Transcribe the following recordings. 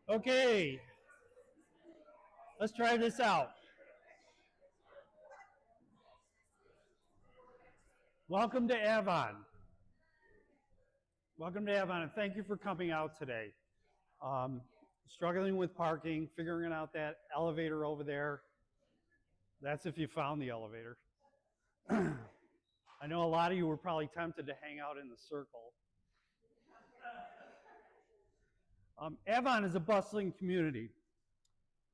Okay, let's try this out. Welcome to Avon. Welcome to Avon, and thank you for coming out today. Struggling with parking, figuring out that elevator over there. That's if you found the elevator. I know a lot of you were probably tempted to hang out in the circle. Avon is a bustling community.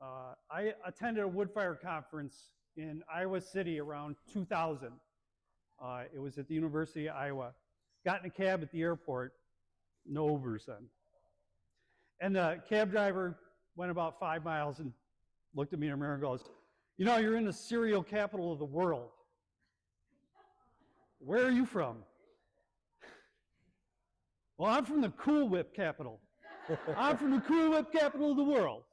I attended a woodfire conference in Iowa City around 2000. It was at the University of Iowa. Got in a cab at the airport, no Ubers then. And the cab driver went about 5 miles and looked at me in a mirror and goes, "You know, you're in the cereal capital of the world. Where are you from?" "Well, I'm from the Cool Whip capital. I'm from the Cool Whip capital of the world."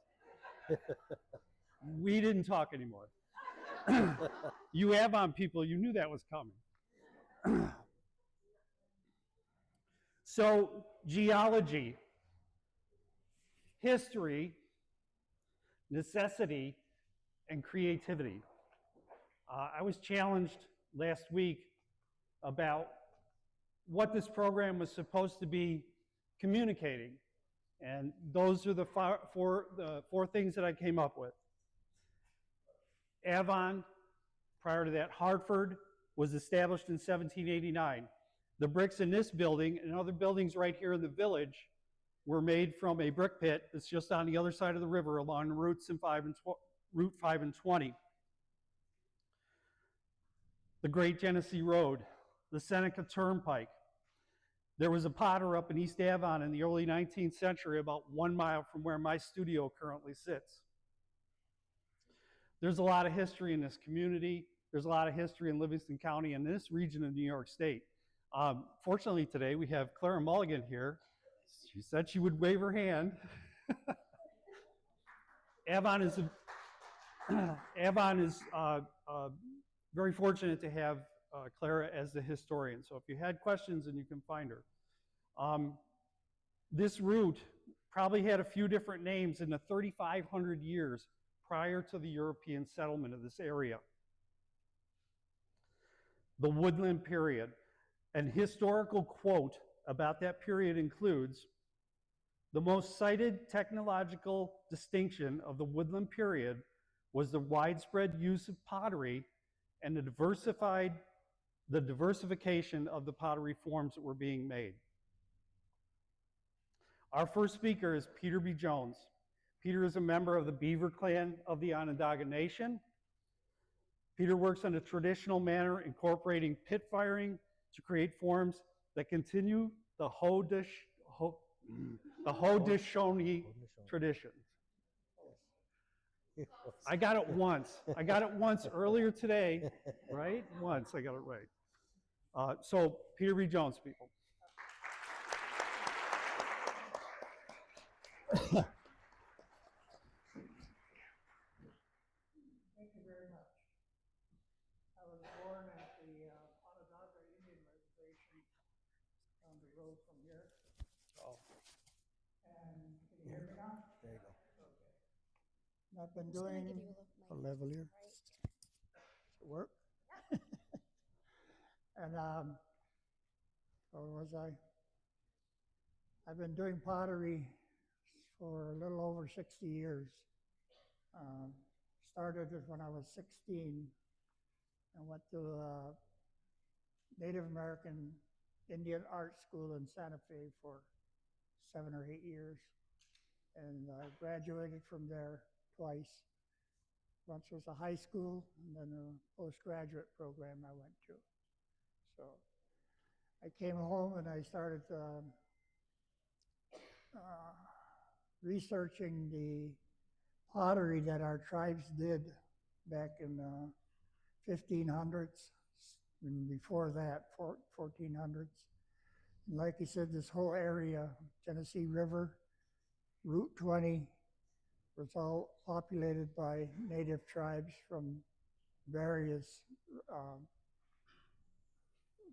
We didn't talk anymore. You Avon people, you knew that was coming. So, geology, history, necessity, and creativity. I was challenged last week about what this program was supposed to be communicating. And those are the four things that I came up with. Avon, prior to that, Hartford, was established in 1789. The bricks in this building and other buildings right here in the village were made from a brick pit that's just on the other side of the river along Route 5 and 20. The Great Genesee Road, the Seneca Turnpike. There was a potter up in East Avon in the early 19th century about 1 mile from where my studio currently sits. There's a lot of history in this community. There's a lot of history in Livingston County and this region of New York State. Fortunately today we have Clara Mulligan here. She said she would wave her hand. Avon is very fortunate to have Clara as the historian. So if you had questions, and you can find her. This route probably had a few different names in the 3,500 years prior to the European settlement of this area. The Woodland period. An historical quote about that period includes, "The most cited technological distinction of the Woodland period was the widespread use of pottery and the diversification of the pottery forms that were being made." Our first speaker is Peter B. Jones. Peter is a member of the Beaver Clan of the Onondaga Nation. Peter works in a traditional manner, incorporating pit firing to create forms that continue the Haudenosaunee tradition. I got it once. I got it once earlier today, right? Once I got it right. So Peter B. Jones, people. Thank you very much. I was born at the Onondaga Indian Reservation down the road from here. Oh. And can you hear me now? There you go. Okay. And I've been doing A level here. Does it work? And where was I? I've been doing pottery for a little over 60 years. Started it when I was 16 and went to Native American Indian art school in Santa Fe for 7 or 8 years. And I graduated from there twice. Once was a high school and then a postgraduate program I went to. So I came home and I started researching the pottery that our tribes did back in 1500s and before that, 1400s. And like you said, this whole area, Genesee River, Route 20, was all populated by native tribes from various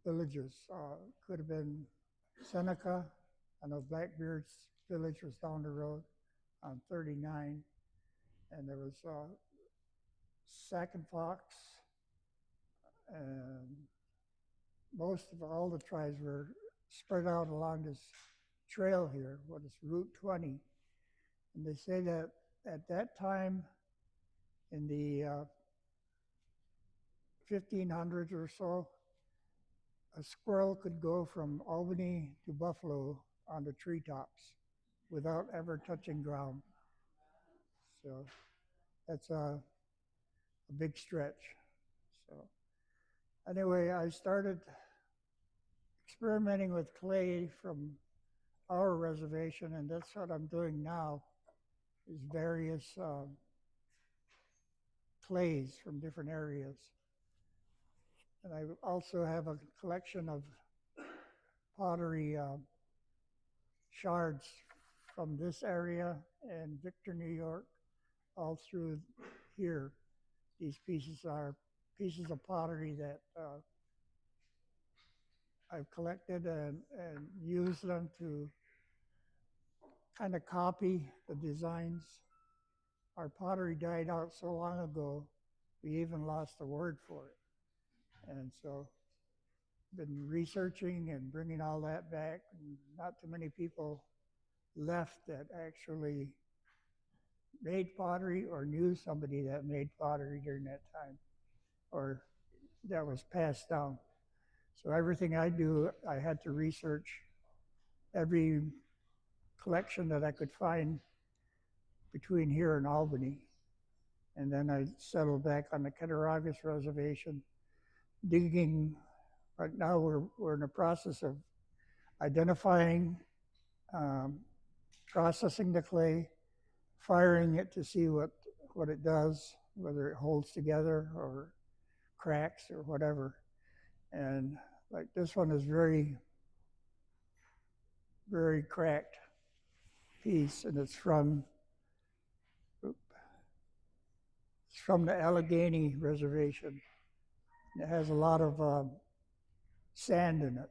villages. Could have been Seneca. I know Blackbeard's village was down the road on 39. And there was Sac and Fox, and most of all the tribes were spread out along this trail here, what is Route 20. And they say that at that time, in the 1500s or so, a squirrel could go from Albany to Buffalo on the treetops without ever touching ground. So that's a big stretch. So anyway, I started experimenting with clay from our reservation, and that's what I'm doing now, is various clays from different areas. And I also have a collection of pottery shards from this area and Victor, New York, all through here. These pieces are pieces of pottery that I've collected and used them to kind of copy the designs. Our pottery died out so long ago, we even lost the word for it. And so been researching and bringing all that back. And not too many people left that actually made pottery or knew somebody that made pottery during that time, or that was passed down. So everything I do, I had to research every collection that I could find between here and Albany. And then I settled back on the Cattaraugus Reservation, digging. Right now we're in the process of identifying, processing the clay, firing it to see what it does, whether it holds together or cracks or whatever. And like this one is very, very cracked piece, and it's from the Allegheny Reservation. It has a lot of sand in it.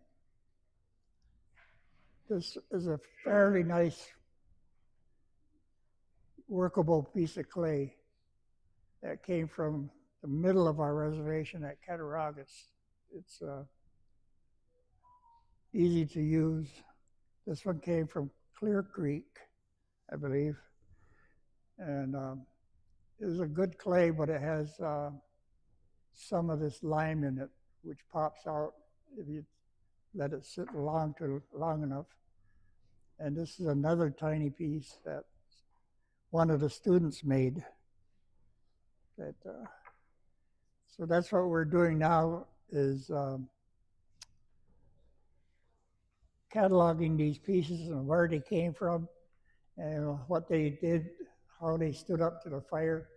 This is a fairly nice, workable piece of clay that came from the middle of our reservation at Cattaraugus. It's easy to use. This one came from Clear Creek, I believe. And it is a good clay, but it has some of this lime in it, which pops out if you let it sit long enough. And this is another tiny piece that one of the students made. So that's what we're doing now, is cataloging these pieces and where they came from and what they did, how they stood up to the fire.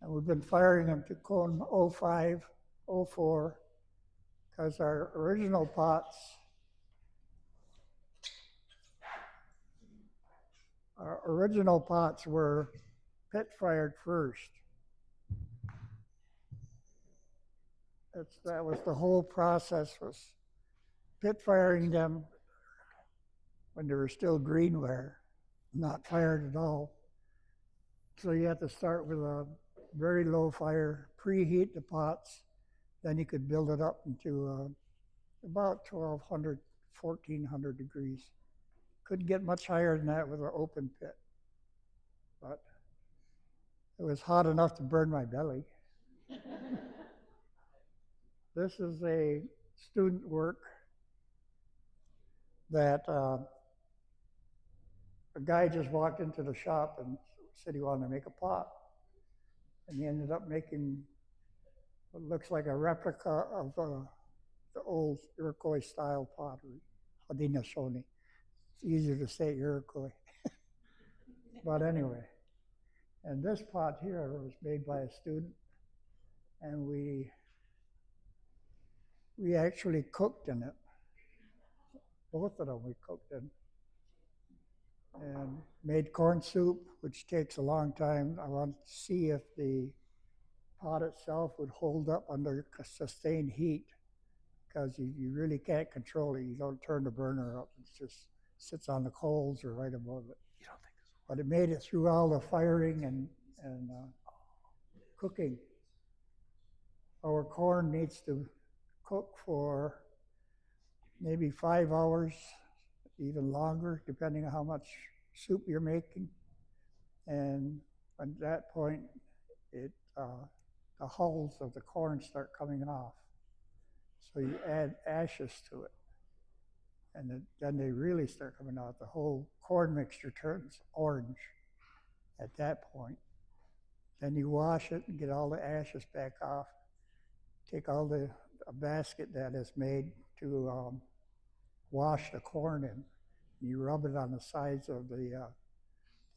And we've been firing them to cone 05, 04, because our original pots were pit fired first. That was the whole process, was pit firing them when they were still greenware, not fired at all. So you have to start with a very low fire, preheat the pots, then you could build it up into about 1,200, 1,400 degrees. Couldn't get much higher than that with an open pit, but it was hot enough to burn my belly. This is a student work that a guy just walked into the shop and said he wanted to make a pot. And he ended up making what looks like a replica of the old Iroquois style pottery, Haudenosaunee. It's easier to say Iroquois. But anyway, and this pot here was made by a student, and we actually cooked in it. Both of them we cooked in. And made corn soup, which takes a long time. I wanted to see if the pot itself would hold up under sustained heat because you really can't control it. You don't turn the burner up. It just sits on the coals or right above it. You don't think this But it made it through all the firing and cooking. Our corn needs to cook for maybe 5 hours, even longer, depending on how much soup you're making. And at that point, the hulls of the corn start coming off. So you add ashes to it. And then they really start coming out. The whole corn mixture turns orange at that point. Then you wash it and get all the ashes back off. Take a basket that is made to wash the corn in. You rub it on the sides of the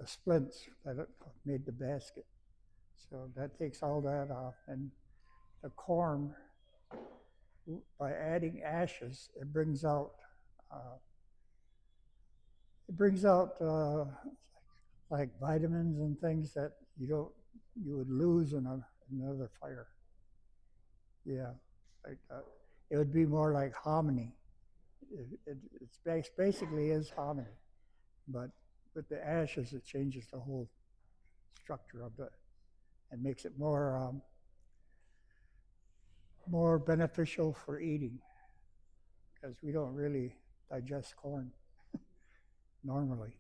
splints that made the basket. So that takes all that off. And the corn, by adding ashes, it brings out like vitamins and things that you would lose in another fire. Yeah, like it would be more like hominy. It's basically is hominy, but with the ashes, it changes the whole structure of it and makes it more beneficial for eating, because we don't really digest corn normally.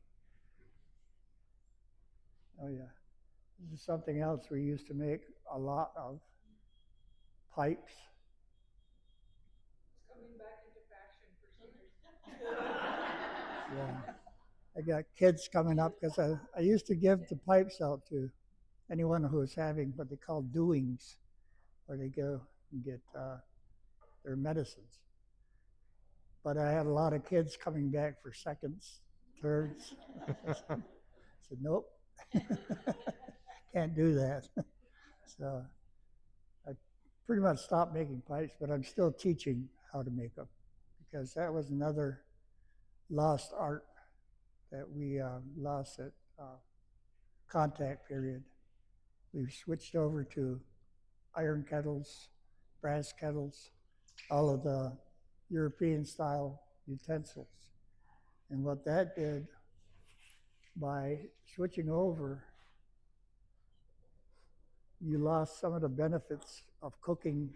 Oh yeah, this is something else we used to make a lot of. Pipes. It's coming back into fashion for singers. Yeah. I got kids coming up because I used to give the pipes out to anyone who was having what they call doings, where they go and get their medicines. But I had a lot of kids coming back for seconds, thirds. I said, nope, can't do that. So I pretty much stopped making pipes, but I'm still teaching how to make them, because that was another lost art that we lost at contact period. We've switched over to iron kettles, brass kettles, all of the European style utensils. And what that did, by switching over, you lost some of the benefits of cooking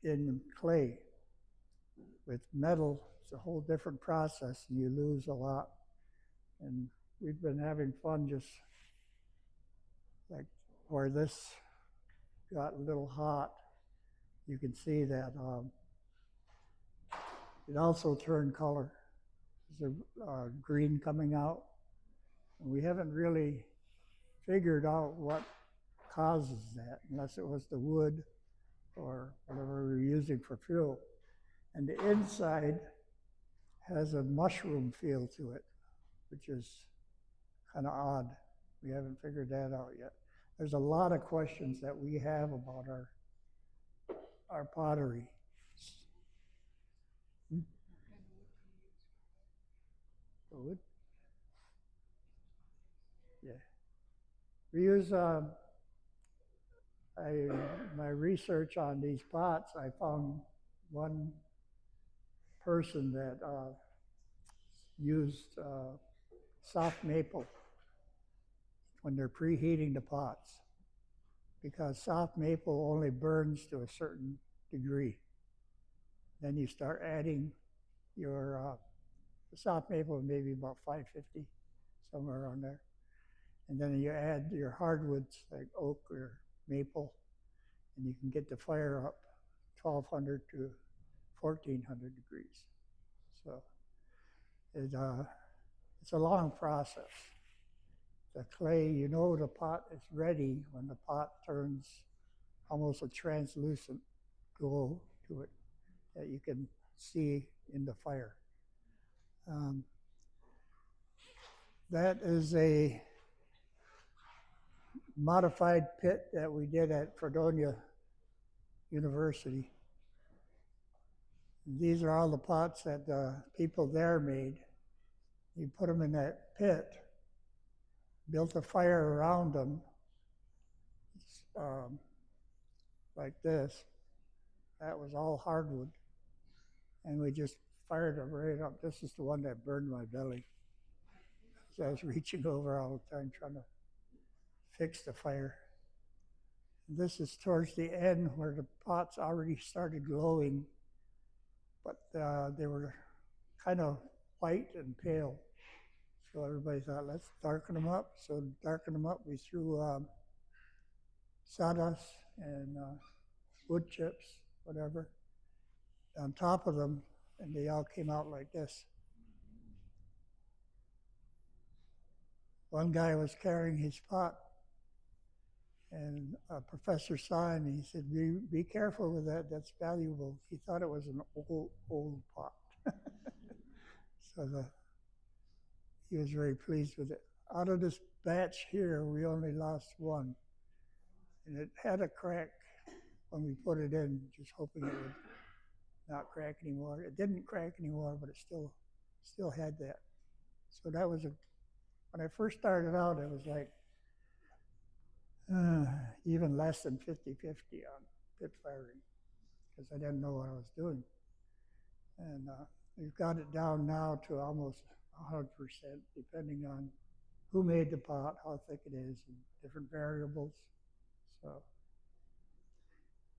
in clay. With metal, it's a whole different process, and you lose a lot. And we've been having fun just like where this got a little hot. You can see that it also turned color. There's a green coming out. And we haven't really figured out what causes that, unless it was the wood or whatever we were using for fuel. And the inside has a mushroom feel to it, which is kind of odd. We haven't figured that out yet. There's a lot of questions that we have about our pottery. Wood? Yeah. We use my research on these pots. I found one person that used soft maple when they're preheating the pots, because soft maple only burns to a certain degree. Then you start adding your soft maple, maybe about 550, somewhere around there. And then you add your hardwoods like oak or maple, and you can get the fire up 1200 to 1400 degrees. So it's a long process. The clay, you know the pot is ready when the pot turns almost a translucent glow to it that you can see in the fire. That is a modified pit that we did at Fredonia University. These are all the pots that the people there made. You put them in that pit, built a fire around them, like this. That was all hardwood. and we just fired it right up. This is the one that burned my belly. So I was reaching over all the time trying to fix the fire. This is towards the end where the pots already started glowing, but they were kind of white and pale. So everybody thought, let's darken them up. So to darken them up, we threw sawdust and wood chips, whatever, on top of them, and they all came out like this. One guy was carrying his pot, and a professor saw him, and he said, be careful with that, that's valuable. He thought it was an old pot. So he was very pleased with it. Out of this batch here, we only lost one, and it had a crack when we put it in, just hoping it would not crack anymore. It didn't crack anymore, but it still had that. So that was when I first started out, it was like even less than 50-50 on pit firing, because I didn't know what I was doing. And we've got it down now to almost 100%, depending on who made the pot, how thick it is, and different variables. So,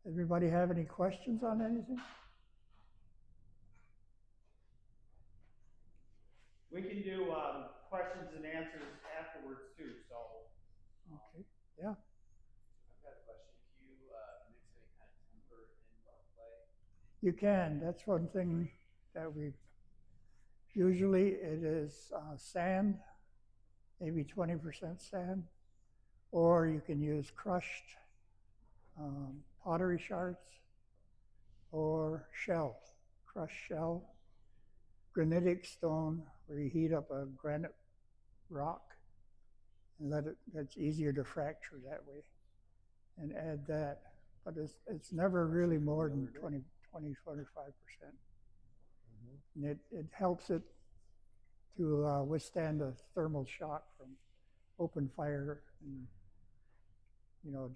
everybody have any questions on anything? We can do questions and answers afterwards too, so. Okay, yeah. I've got a question. Do you mix any kind of temper in the clay? You can. That's one thing that usually it is sand, maybe 20% sand, or you can use crushed pottery shards or shell, crushed shell, granitic stone, where you heat up a granite rock and that's easier to fracture that way, and add that. But it's never really more than 20, 25%. And it helps it to withstand a thermal shock from open fire, and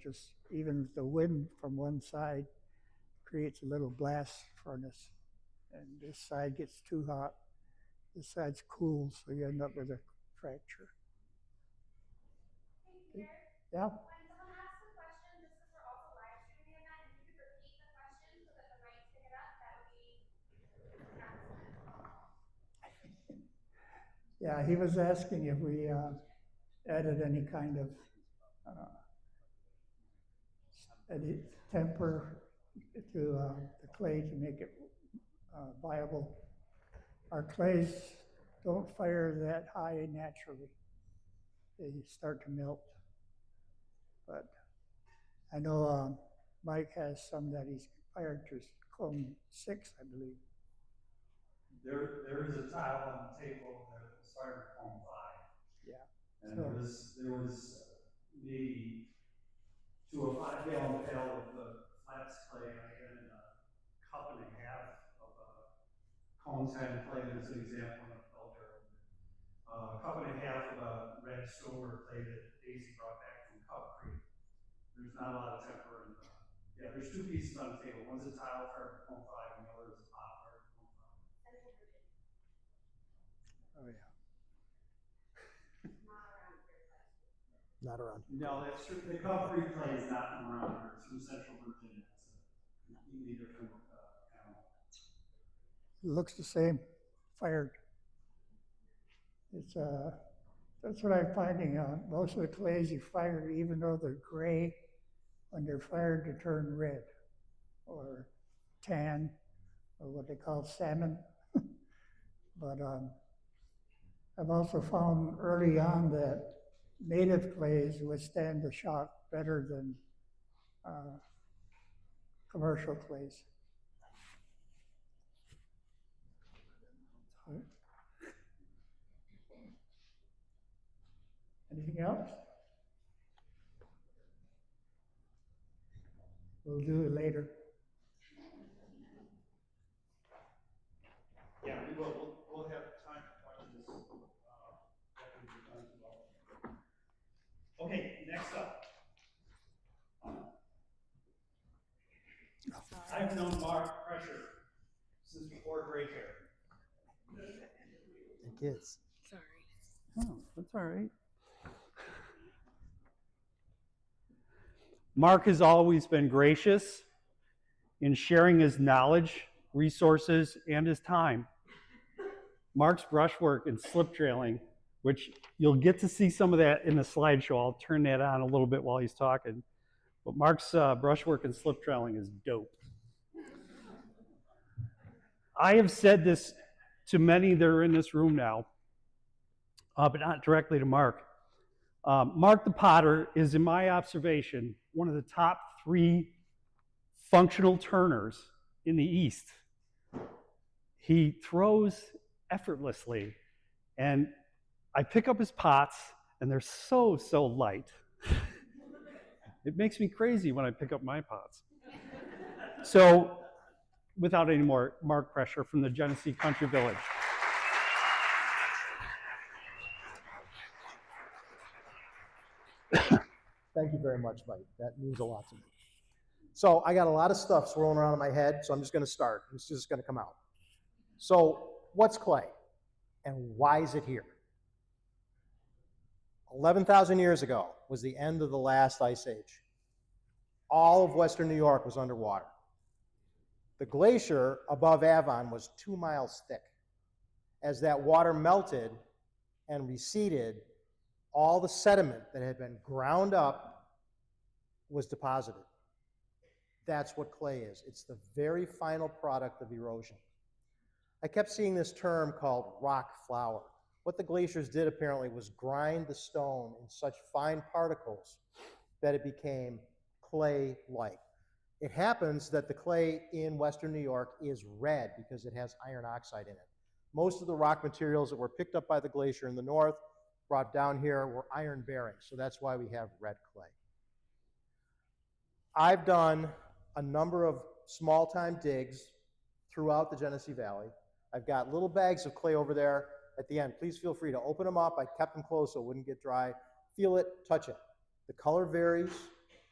just even the wind from one side creates a little blast furnace, and this side gets too hot, this side's cool, so you end up with a fracture. Hey, Peter. Yeah. When someone asks a question, just because we're also live streaming the event, if you could repeat the question so that the mics pick it up, that would be excellent. Yeah, he was asking if we added any kind of any temper to the clay to make it viable. Our clays don't fire that high naturally. They start to melt. But I know Mike has some that he's fired to clone 6, I believe. There is a tile on the table that was fired on 5. Yeah. And So, there was maybe to a 5-gallon pail of flats clay, I added a cup and a half of cone 10 clay as an example of filter. A cup and a half of a red silver clay that Daisy brought back from Cup Creek. There's not a lot of temper in yeah, there's 2 pieces on the table. One's a tile fired cone 5 and the other is a pot fired cone 5. oh yeah. Not around. No, that's true. The Cup Creek clay is not from around here. It's from Central Virginia. It's a completely different animal. It looks the same, fired. It's that's what I'm finding out. Most of the clays you fire, even though they're gray, when they're fired to turn red or tan or what they call salmon. But I've also found early on that native clays withstand the shock better than commercial clays. Anything else? We'll do it later. Yeah, we will. We'll have time for questions after we're done as well. Okay, next up. I've known Mark Pressure This is before gray hair. And kids. Oh, that's all right. Mark has always been gracious in sharing his knowledge, resources, and his time. Mark's brushwork and slip trailing, which you'll get to see some of that in the slideshow. I'll turn that on a little bit while he's talking. But Mark's brushwork and slip trailing is dope. I have said this to many that are in this room now, but not directly to Mark. Mark the Potter is, in my observation, one of the top 3 functional turners in the East. He throws effortlessly, and I pick up his pots, and they're so light. It makes me crazy when I pick up my pots. So, without any more Mark pressure from the Genesee Country Village. Thank you very much, Mike. That means a lot to me. So I got a lot of stuff swirling around in my head, so I'm just going to start. It's just going to come out. So what's clay, and why is it here? 11,000 years ago was the end of the last ice age. All of western New York was underwater. The glacier above Avon was 2 miles thick. As that water melted and receded, all the sediment that had been ground up was deposited. That's what clay is. It's the very final product of erosion. I kept seeing this term called rock flour. What the glaciers did apparently was grind the stone in such fine particles that it became clay-like. It happens that the clay in western New York is red because it has iron oxide in it. Most of the rock materials that were picked up by the glacier in the north, brought down here, were iron bearing, so that's why we have red clay. I've done a number of small-time digs throughout the Genesee Valley. I've got little bags of clay over there at the end. Please feel free to open them up. I kept them closed so it wouldn't get dry. Feel it, touch it. The color varies,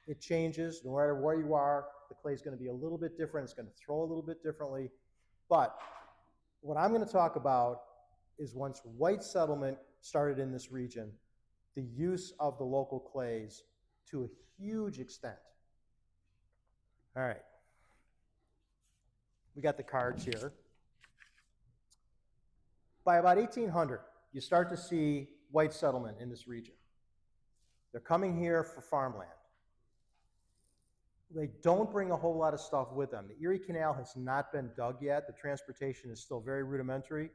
it changes. No matter where you are, the clay is going to be a little bit different. It's going to throw a little bit differently. But what I'm going to talk about is once white settlement started in this region, the use of the local clays to a huge extent. All right. We got the cards here. By about 1800, you start to see white settlement in this region. They're coming here for farmland. They don't bring a whole lot of stuff with them. The Erie Canal has not been dug yet. The transportation is still very rudimentary.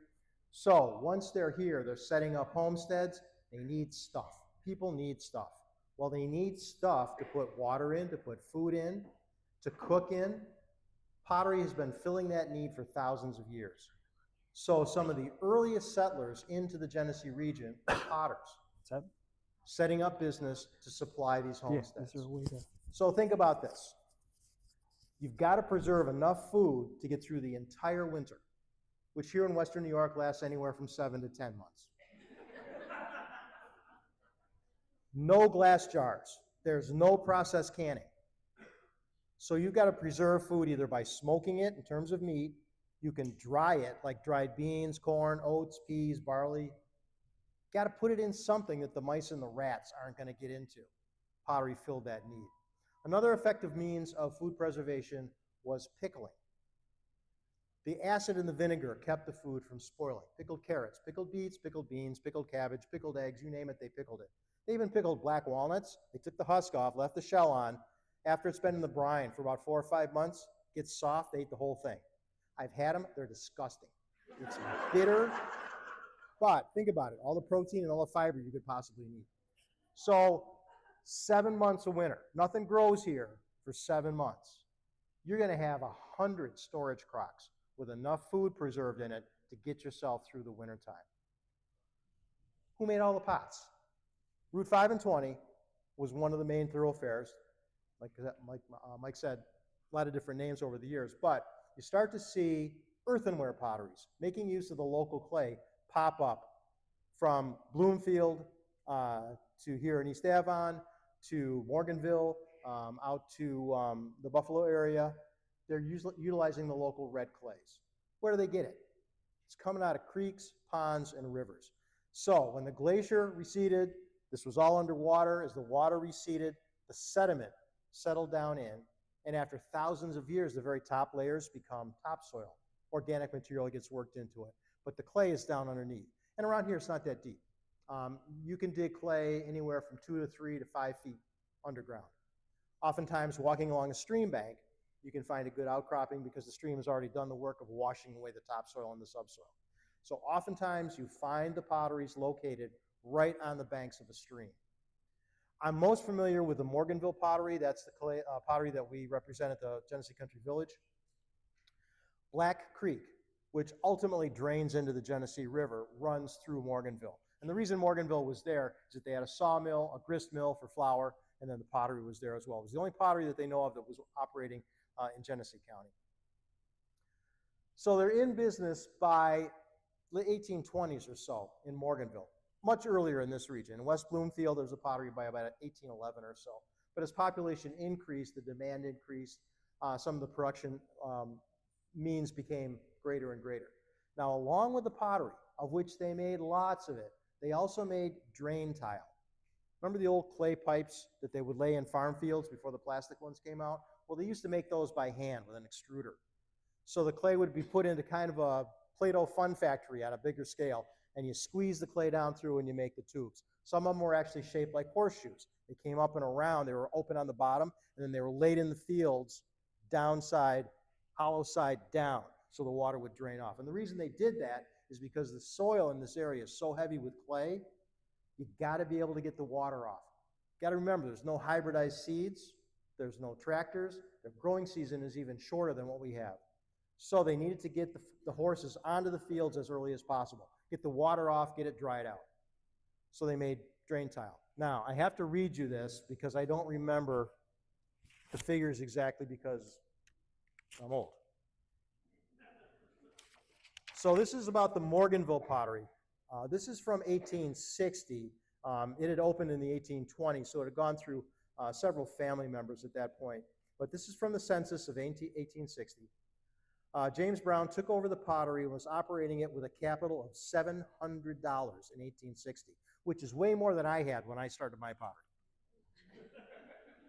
So once they're here, they're setting up homesteads. They need stuff. People need stuff. Well, they need stuff to put water in, to put food in, to cook in. Pottery has been filling that need for thousands of years. So some of the earliest settlers into the Genesee region are potters, setting up business to supply these homesteads. Yeah, is there a way to... So think about this. You've got to preserve enough food to get through the entire winter, which here in western New York lasts anywhere from 7 to 10 months. No glass jars. There's no processed canning. So you've got to preserve food either by smoking it in terms of meat. You can dry it like dried beans, corn, oats, peas, barley. Got to put it in something that the mice and the rats aren't going to get into. Pottery filled that need. Another effective means of food preservation was pickling. The acid in the vinegar kept the food from spoiling. Pickled carrots, pickled beets, pickled beans, pickled cabbage, pickled eggs, you name it, they pickled it. They even pickled black walnuts. They took the husk off, left the shell on. After it's been in the brine for about 4 or 5 months, gets soft, they ate the whole thing. I've had them, they're disgusting. It's bitter, but think about it, all the protein and all the fiber you could possibly need. So 7 months of winter, nothing grows here for 7 months. You're gonna have 100 storage crocks with enough food preserved in it to get yourself through the winter time. Who made all the pots? Route 5 and 20 was one of the main thoroughfares. Like Mike said, a lot of different names over the years, but you start to see earthenware potteries, making use of the local clay, pop up from Bloomfield to here in East Avon, to Morganville, out to the Buffalo area. They're utilizing the local red clays. Where do they get it? It's coming out of creeks, ponds, and rivers. So when the glacier receded, this was all underwater. As the water receded, the sediment settled down in, and after thousands of years, the very top layers become topsoil. Organic material gets worked into it, but the clay is down underneath. And around here, it's not that deep. You can dig clay anywhere from 2 to 3 to 5 feet underground. Oftentimes, walking along a stream bank, you can find a good outcropping because the stream has already done the work of washing away the topsoil and the subsoil. So oftentimes, you find the potteries located right on the banks of a stream. I'm most familiar with the Morganville pottery. That's the clay, pottery that we represent at the Genesee Country Village. Black Creek, which ultimately drains into the Genesee River, runs through Morganville. And the reason Morganville was there is that they had a sawmill, a grist mill for flour, and then the pottery was there as well. It was the only pottery that they know of that was operating in Genesee County. So they're in business by the 1820s or so in Morganville. Much earlier in this region. In West Bloomfield, there was a pottery by about 1811 or so. But as population increased, the demand increased, some of the production means became greater and greater. Now, along with the pottery, of which they made lots of it, they also made drain tile. Remember the old clay pipes that they would lay in farm fields before the plastic ones came out? Well, they used to make those by hand with an extruder. So the clay would be put into kind of a Play-Doh fun factory on a bigger scale, and you squeeze the clay down through and you make the tubes. Some of them were actually shaped like horseshoes. They came up and around, they were open on the bottom, and then they were laid in the fields, downside, hollow side down, so the water would drain off. And the reason they did that is because the soil in this area is so heavy with clay, you gotta be able to get the water off. You gotta remember, there's no hybridized seeds, there's no tractors, their growing season is even shorter than what we have. So they needed to get the horses onto the fields as early as possible. Get the water off, get it dried out. So they made drain tile. Now, I have to read you this because I don't remember the figures exactly because I'm old. So this is about the Morganville pottery. This is from 1860. It had opened in the 1820s, so it had gone through several family members at that point. But this is from the census of 1860. James Brown took over the pottery and was operating it with a capital of $700 in 1860, which is way more than I had when I started my pottery.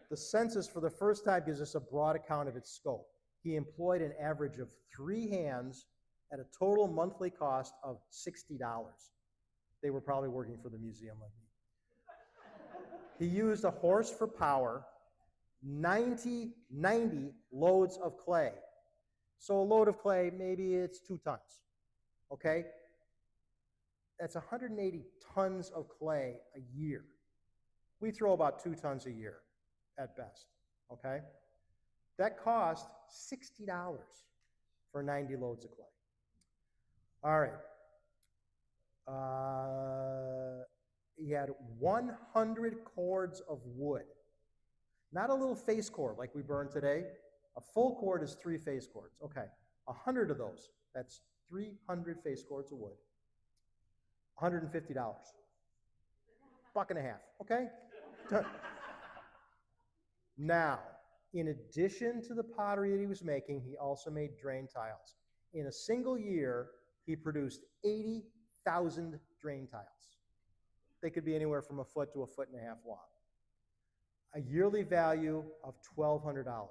The census for the first time gives us a broad account of its scope. He employed an average of 3 hands at a total monthly cost of $60. They were probably working for the museum like me. He used a horse for power, 90 loads of clay. So a load of clay, maybe it's 2 tons, okay? That's 180 tons of clay a year. We throw about 2 tons a year at best, okay? That cost $60 for 90 loads of clay. All right. He had 100 cords of wood. Not a little face cord like we burn today. A full cord is 3 face cords. Okay, 100 of those. That's 300 face cords of wood. $150. $1.50, okay? Now, in addition to the pottery that he was making, he also made drain tiles. In a single year, he produced 80,000 drain tiles. They could be anywhere from 1 foot to 1.5 foot long. A yearly value of $1,200.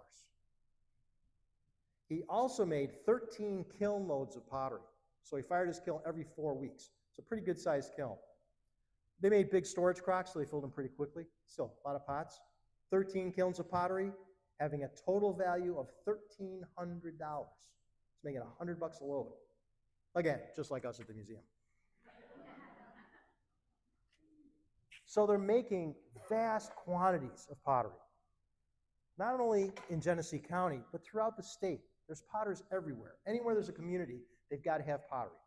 He also made 13 kiln loads of pottery. So he fired his kiln every 4 weeks. It's a pretty good sized kiln. They made big storage crocks, so they filled them pretty quickly. Still, a lot of pots. 13 kilns of pottery, having a total value of $1,300. It's making $100 a load. Again, just like us at the museum. So they're making vast quantities of pottery. Not only in Genesee County, but throughout the state. There's potters everywhere. Anywhere there's a community, they've got to have pottery.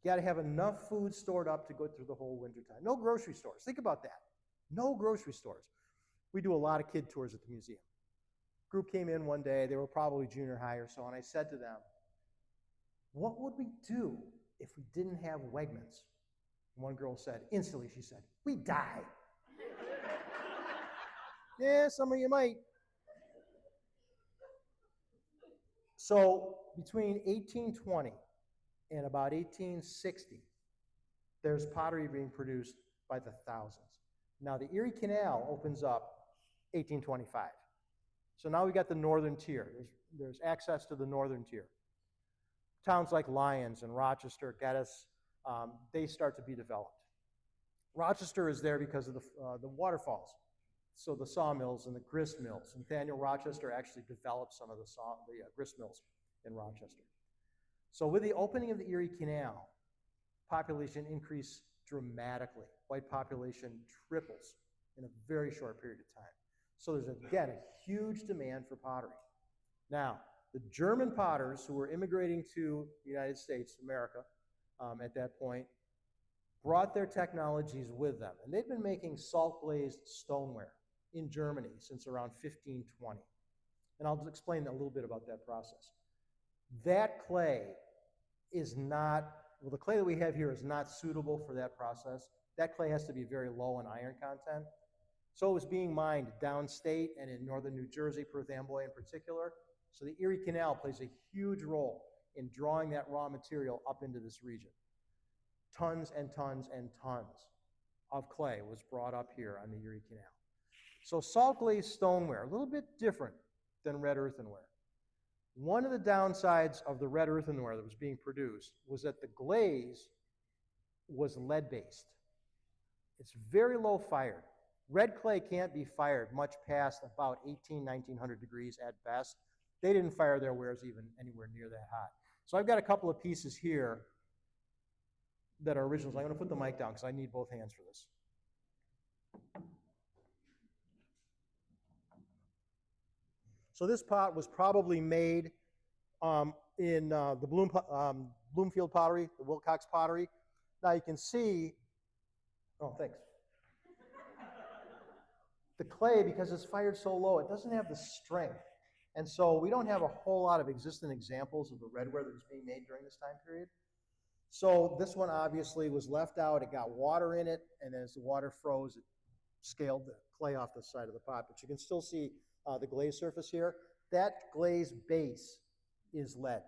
You got to have enough food stored up to go through the whole winter time. No grocery stores. Think about that. No grocery stores. We do a lot of kid tours at the museum. Group came in one day. They were probably junior high or so, and I said to them, what would we do if we didn't have Wegmans? And one girl said, instantly she said, we die. Yeah, some of you might. So between 1820 and about 1860, there's pottery being produced by the thousands. Now the Erie Canal opens up 1825. So now we got the northern tier. There's access to the northern tier. Towns like Lyons and Rochester, Geddes, they start to be developed. Rochester is there because of the waterfalls. So the sawmills and the grist mills. Nathaniel Rochester actually developed some of the grist mills in Rochester. So with the opening of the Erie Canal, population increased dramatically. White population triples in a very short period of time. So there's, again, a huge demand for pottery. Now, the German potters who were immigrating to the United States, America, at that point, brought their technologies with them. And they'd been making salt-glazed stoneware in Germany since around 1520. And I'll explain a little bit about that process. That clay is not, well, the clay that we have here is not suitable for that process. That clay has to be very low in iron content. So it was being mined downstate and in northern New Jersey, Perth Amboy in particular. So the Erie Canal plays a huge role in drawing that raw material up into this region. Tons and tons and tons of clay was brought up here on the Erie Canal. So salt glazed stoneware, a little bit different than red earthenware. One of the downsides of the red earthenware that was being produced was that the glaze was lead-based. It's very low fired. Red clay can't be fired much past about 1900 degrees at best. They didn't fire their wares even anywhere near that hot. So I've got a couple of pieces here that are originals. I'm going to put the mic down because I need both hands for this. So this pot was probably made in the Bloomfield pottery, the Wilcox pottery. Now you can see, oh, thanks. The clay, because it's fired so low, it doesn't have the strength. And so we don't have a whole lot of existing examples of the redware that was being made during this time period. So this one obviously was left out. It got water in it, and then as the water froze, it scaled the clay off the side of the pot. But you can still see the glaze surface here. That glaze base is lead.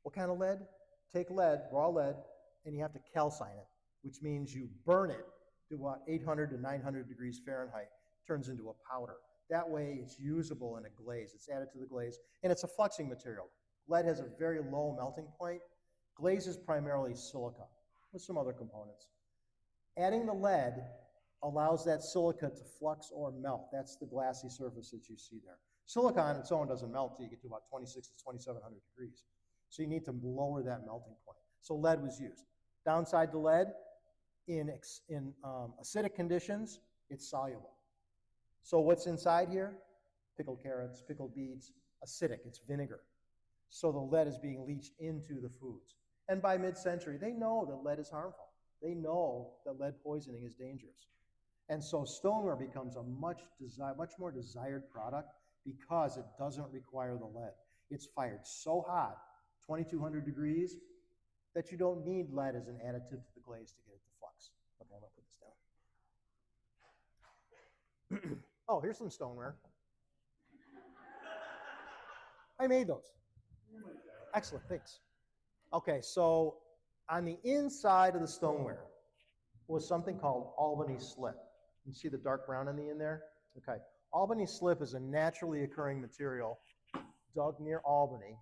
What kind of lead? Take lead, raw lead, and you have to calcine it, which means you burn it to about 800 to 900 degrees Fahrenheit. It turns into a powder. That way it's usable in a glaze. It's added to the glaze, and it's a fluxing material. Lead has a very low melting point. Glaze is primarily silica with some other components. Adding the lead allows that silica to flux or melt. That's the glassy surface that you see there. Silica on its own doesn't melt until you get to about 26 to 2700 degrees. So you need to lower that melting point. So lead was used. Downside to lead, in acidic conditions, it's soluble. So what's inside here? Pickled carrots, pickled beets, acidic, it's vinegar. So the lead is being leached into the foods. And by mid-century, they know that lead is harmful. They know that lead poisoning is dangerous. And so stoneware becomes a much more desired product because it doesn't require the lead. It's fired so hot, 2200 degrees, that you don't need lead as an additive to the glaze to get it to flux. Okay, I'm going to put this down. Oh, here's some stoneware. I made those. Excellent, thanks. Okay, so on the inside of the stoneware was something called Albany slip. You see the dark brown on the end there? Okay, Albany slip is a naturally occurring material dug near Albany,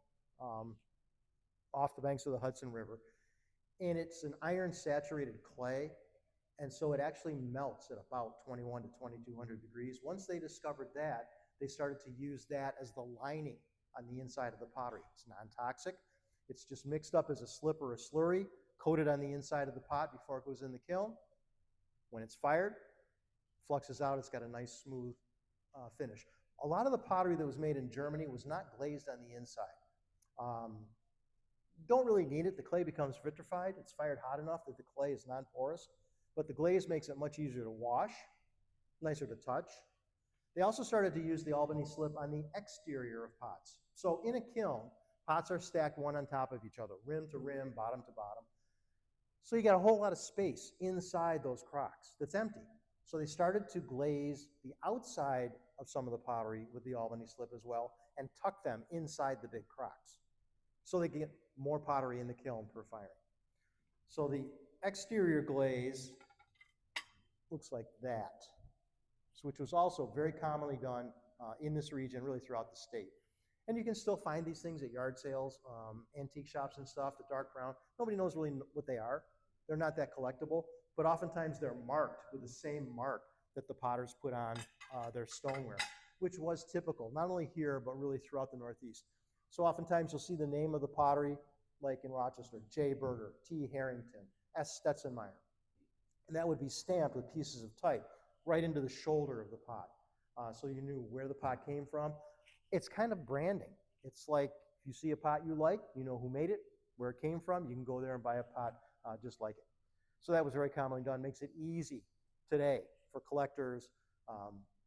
off the banks of the Hudson River. And it's an iron-saturated clay, and so it actually melts at about 21 to 2200 degrees. Once they discovered that, they started to use that as the lining on the inside of the pottery. It's non-toxic. It's just mixed up as a slip or a slurry, coated on the inside of the pot before it goes in the kiln. When it's fired, fluxes out, it's got a nice smooth finish. A lot of the pottery that was made in Germany was not glazed on the inside. Don't really need it. The clay becomes vitrified. It's fired hot enough that the clay is non-porous, but the glaze makes it much easier to wash, nicer to touch. They also started to use the Albany slip on the exterior of pots. So in a kiln, pots are stacked one on top of each other, rim to rim, bottom to bottom. So you got a whole lot of space inside those crocks that's empty. So they started to glaze the outside of some of the pottery with the Albany slip as well, and tuck them inside the big crocks so they get more pottery in the kiln per firing. So the exterior glaze looks like that, which was also very commonly done in this region, really throughout the state. And you can still find these things at yard sales, antique shops and stuff, the dark brown. Nobody knows really what they are. They're not that collectible, but oftentimes they're marked with the same mark that the potters put on their stoneware, which was typical, not only here, but really throughout the Northeast. So oftentimes you'll see the name of the pottery, like in Rochester, J. Berger, T. Harrington, S. Stetzenmeyer. And that would be stamped with pieces of type right into the shoulder of the pot. So you knew where the pot came from. It's kind of branding. It's like if you see a pot you like, you know who made it, where it came from, you can go there and buy a pot just like it. So that was very commonly done. Makes it easy today for collectors,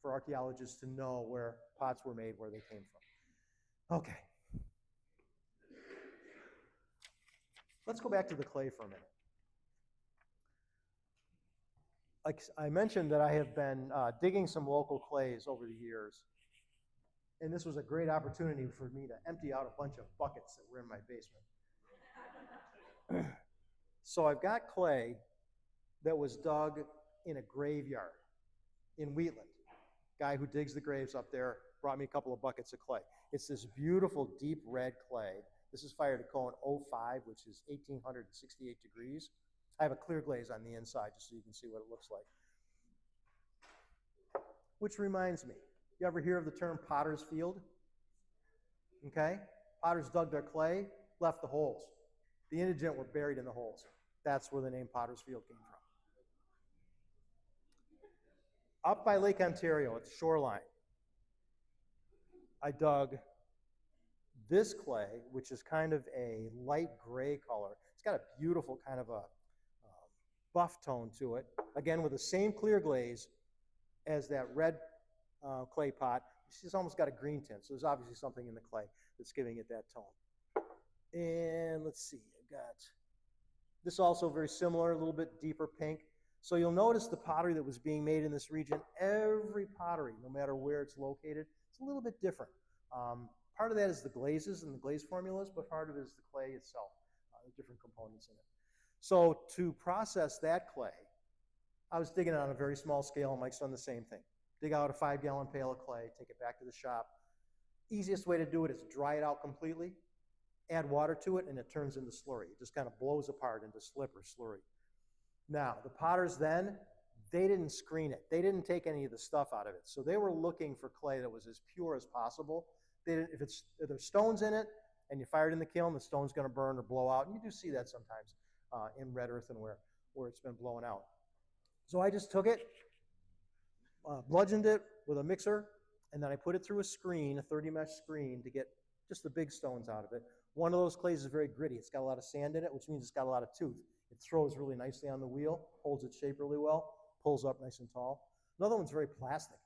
for archaeologists to know where pots were made, where they came from. Okay. Let's go back to the clay for a minute. Like I mentioned that I have been digging some local clays over the years. And this was a great opportunity for me to empty out a bunch of buckets that were in my basement. So I've got clay that was dug in a graveyard in Wheatland. Guy who digs the graves up there brought me a couple of buckets of clay. It's this beautiful deep red clay. This is fired at Cohen 05, which is 1868 degrees. I have a clear glaze on the inside just so you can see what it looks like. Which reminds me, you ever hear of the term potter's field? Okay? Potters dug their clay, left the holes. The indigent were buried in the holes. That's where the name Potter's Field came from. Up by Lake Ontario at the shoreline, I dug this clay, which is kind of a light gray color. It's got a beautiful kind of a buff tone to it. Again, with the same clear glaze as that red clay pot. You see, it's almost got a green tint, so there's obviously something in the clay that's giving it that tone. And let's see, I've got this also very similar, a little bit deeper pink. So you'll notice the pottery that was being made in this region, every pottery, no matter where it's located, it's a little bit different. Part of that is the glazes and the glaze formulas, but part of it is the clay itself, the different components in it. So to process that clay, I was digging it on a very small scale, and Mike's done the same thing. Dig out a 5-gallon pail of clay, take it back to the shop. Easiest way to do it is dry it out completely, add water to it, and it turns into slurry. It just kind of blows apart into slip or slurry. Now, the potters then, they didn't screen it. They didn't take any of the stuff out of it. So they were looking for clay that was as pure as possible. If there's stones in it and you fire it in the kiln, the stone's going to burn or blow out. And you do see that sometimes in red earthenware where it's been blown out. So I just took it, bludgeoned it with a mixer, and then I put it through a screen, a 30 mesh screen, to get just the big stones out of it. One of those clays is very gritty. It's got a lot of sand in it, which means it's got a lot of tooth. It throws really nicely on the wheel, holds its shape really well, pulls up nice and tall. Another one's very plastic.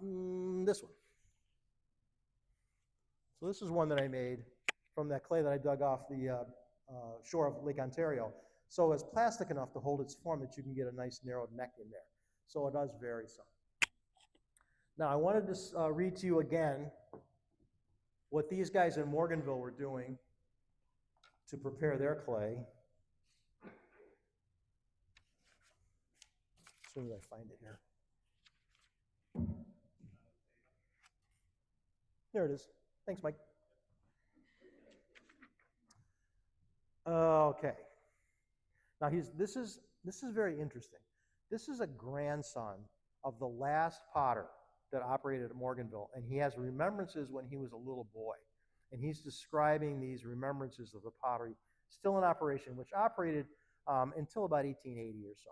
This one. So this is one that I made from that clay that I dug off the shore of Lake Ontario. So it's plastic enough to hold its form that you can get a nice narrowed neck in there. So it does vary some. Now I wanted to read to you again what these guys in Morganville were doing to prepare their clay. As soon as I find it here. There it is. Thanks, Mike. Okay. Now this is very interesting. This is a grandson of the last potter that operated at Morganville, and he has remembrances when he was a little boy. And he's describing these remembrances of the pottery still in operation, which operated until about 1880 or so.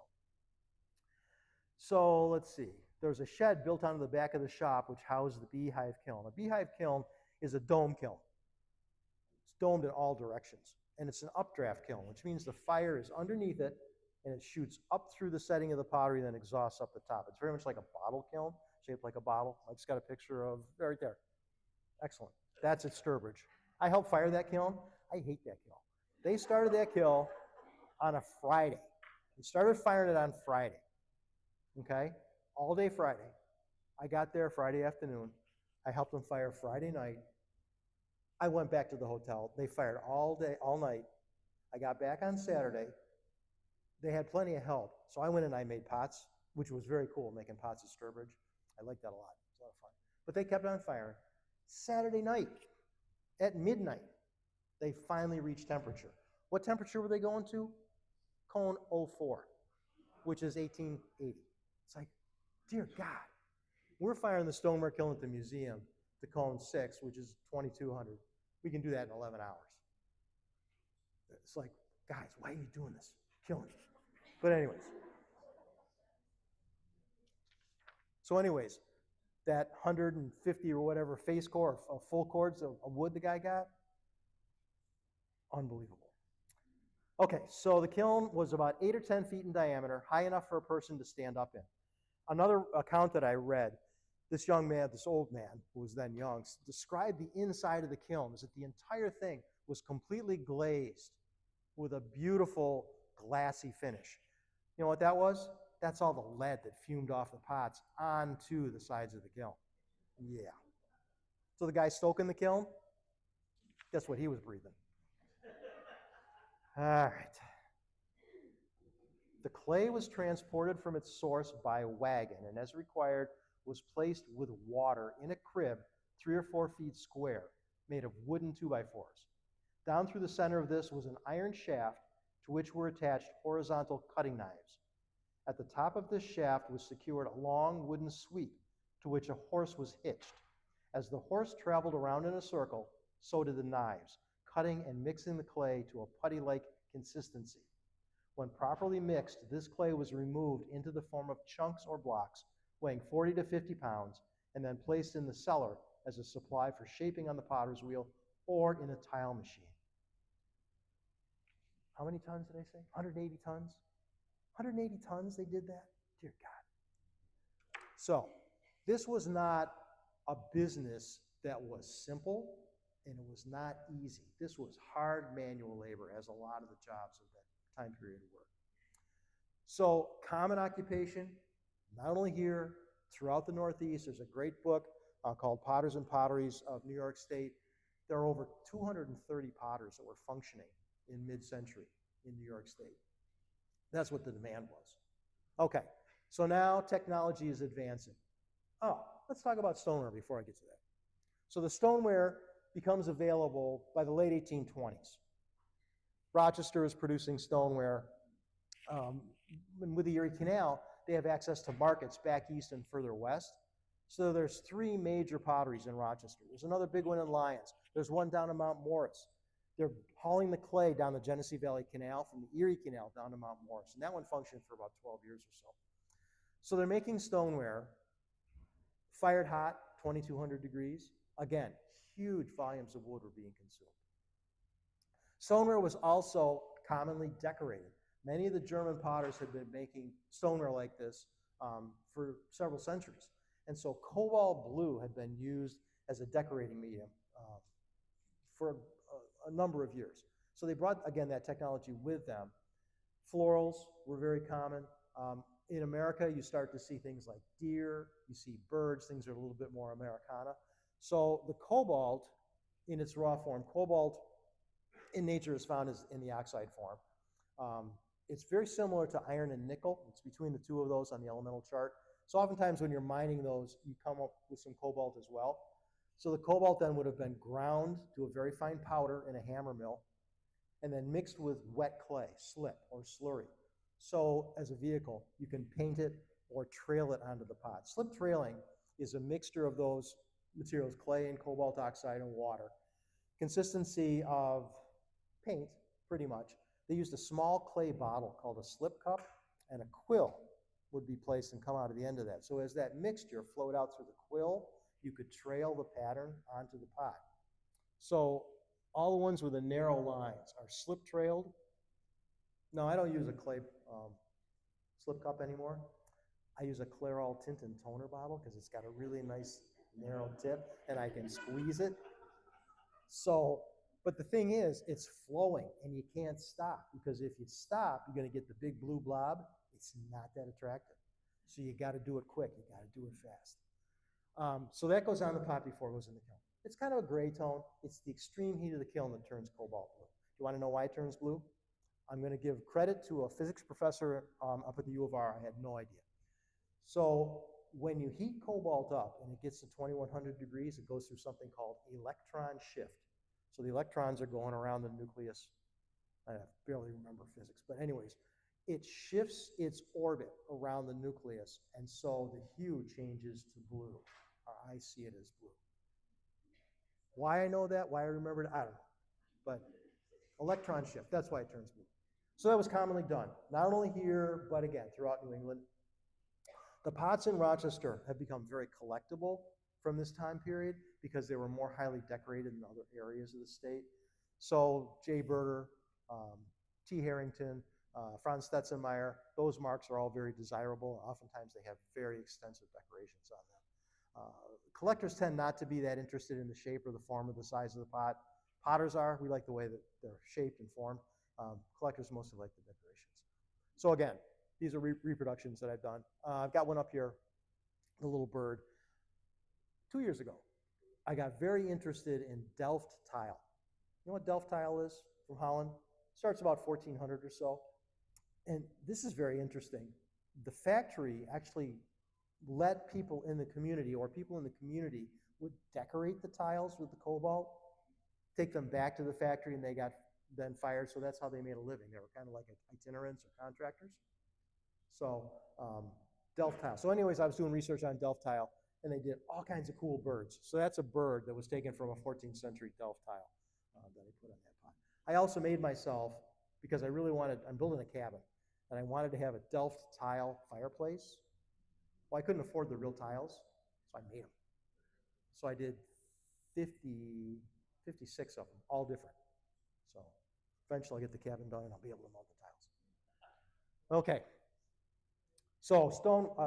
So let's see. There's a shed built onto the back of the shop which housed the beehive kiln. A beehive kiln is a dome kiln. It's domed in all directions. And it's an updraft kiln, which means the fire is underneath it and it shoots up through the setting of the pottery and then exhausts up the top. It's very much like a bottle kiln, shaped like a bottle. I just got a picture of right there. Excellent. That's at Sturbridge. I helped fire that kiln. I hate that kiln. They started that kiln on a Friday. They started firing it on Friday. Okay? All day Friday. I got there Friday afternoon. I helped them fire Friday night. I went back to the hotel. They fired all day, all night. I got back on Saturday. They had plenty of help. So I went and I made pots, which was very cool, making pots of Sturbridge. I liked that a lot. It was a lot of fun. But they kept on firing. Saturday night, at midnight, they finally reached temperature. What temperature were they going to? Cone 04, which is 1880. It's like, dear God. We're firing the stoneware kiln at the museum to cone 6, which is 2200. We can do that in 11 hours. It's like, guys, why are you doing this? Killing me. But anyways. So anyways, that 150 or whatever face core, full cords of wood the guy got, unbelievable. Okay, so the kiln was about 8 or 10 feet in diameter, high enough for a person to stand up in. Another account that I read, this young man, this old man, who was then young, described the inside of the kiln as that the entire thing was completely glazed with a beautiful glassy finish. You know what that was? That's all the lead that fumed off the pots onto the sides of the kiln. Yeah. So the guy stoking the kiln, guess what he was breathing? All right. The clay was transported from its source by wagon and as required was placed with water in a crib 3 or 4 feet square made of wooden 2x4s. Down through the center of this was an iron shaft to which were attached horizontal cutting knives. At the top of this shaft was secured a long wooden sweep to which a horse was hitched. As the horse traveled around in a circle, so did the knives, cutting and mixing the clay to a putty-like consistency. When properly mixed, this clay was removed into the form of chunks or blocks weighing 40 to 50 pounds and then placed in the cellar as a supply for shaping on the potter's wheel or in a tile machine. How many tons did I say? 180 tons? 180 tons they did that? Dear God. So this was not a business that was simple and it was not easy. This was hard manual labor, as a lot of the jobs of that time period were. So common occupation, not only here, throughout the Northeast. There's a great book called Potters and Potteries of New York State. There are over 230 potters that were functioning in mid-century in New York State. That's what the demand was. Okay, so now technology is advancing. Oh, let's talk about stoneware before I get to that. So the stoneware becomes available by the late 1820s. Rochester is producing stoneware. And with the Erie Canal, they have access to markets back east and further west. So there's 3 major potteries in Rochester. There's another big one in Lyons. There's one down in Mount Morris. They're hauling the clay down the Genesee Valley Canal from the Erie Canal down to Mount Morris. And that one functioned for about 12 years or so. So they're making stoneware, fired hot, 2,200 degrees. Again, huge volumes of wood were being consumed. Stoneware was also commonly decorated. Many of the German potters had been making stoneware like this for several centuries. And so cobalt blue had been used as a decorating medium for a number of years. So they brought, again, that technology with them. Florals were very common. In America, you start to see things like deer, you see birds, things are a little bit more Americana. So the cobalt, in its raw form, cobalt in nature is found in the oxide form. It's very similar to iron and nickel. It's between the two of those on the elemental chart. So oftentimes when you're mining those, you come up with some cobalt as well. So the cobalt then would have been ground to a very fine powder in a hammer mill and then mixed with wet clay, slip or slurry. So as a vehicle, you can paint it or trail it onto the pot. Slip trailing is a mixture of those materials, clay and cobalt oxide and water. Consistency of paint, pretty much. They used a small clay bottle called a slip cup, and a quill would be placed and come out of the end of that. So as that mixture flowed out through the quill, you could trail the pattern onto the pot. So all the ones with the narrow lines are slip trailed. No, I don't use a clay slip cup anymore. I use a Clairol Tintin toner bottle because it's got a really nice narrow tip and I can squeeze it. So, but the thing is, it's flowing and you can't stop because if you stop, you're going to get the big blue blob. It's not that attractive. So you got to do it quick. You got to do it fast. So that goes on the pot before it goes in the kiln. It's kind of a gray tone. It's the extreme heat of the kiln that turns cobalt blue. You want to know why it turns blue? I'm going to give credit to a physics professor up at the U of R. I had no idea. So when you heat cobalt up and it gets to 2100 degrees, it goes through something called electron shift. So the electrons are going around the nucleus. I barely remember physics, but anyways, it shifts its orbit around the nucleus, and so the hue changes to blue, or I see it as blue. Why I know that, why I remember it, I don't know. But electron shift, that's why it turns blue. So that was commonly done, not only here, but again, throughout New England. The pots in Rochester have become very collectible from this time period because they were more highly decorated in other areas of the state. So J. Berger, T. Harrington, Franz Stetzenmeyer, those marks are all very desirable. Oftentimes they have very extensive decorations on them. Collectors tend not to be that interested in the shape or the form or the size of the pot. Potters are. We like the way that they're shaped and formed. Collectors mostly like the decorations. So again, these are reproductions that I've done. I've got one up here, the little bird. 2 years ago, I got very interested in Delft tile. You know what Delft tile is from Holland? Starts about 1400 or so. And this is very interesting. The factory actually let people in the community, or people in the community would decorate the tiles with the cobalt, take them back to the factory, and they got then fired. So that's how they made a living. They were kind of like itinerants or contractors. So Delft tile. So anyways, I was doing research on Delft tile, and they did all kinds of cool birds. So that's a bird that was taken from a 14th century Delft tile that I put on that pot. I also made myself, because I really wanted, I'm building a cabin, and I wanted to have a Delft tile fireplace. Well, I couldn't afford the real tiles, so I made them. So I did 56 of them, all different. So eventually I'll get the cabin done and I'll be able to mount the tiles. Okay. So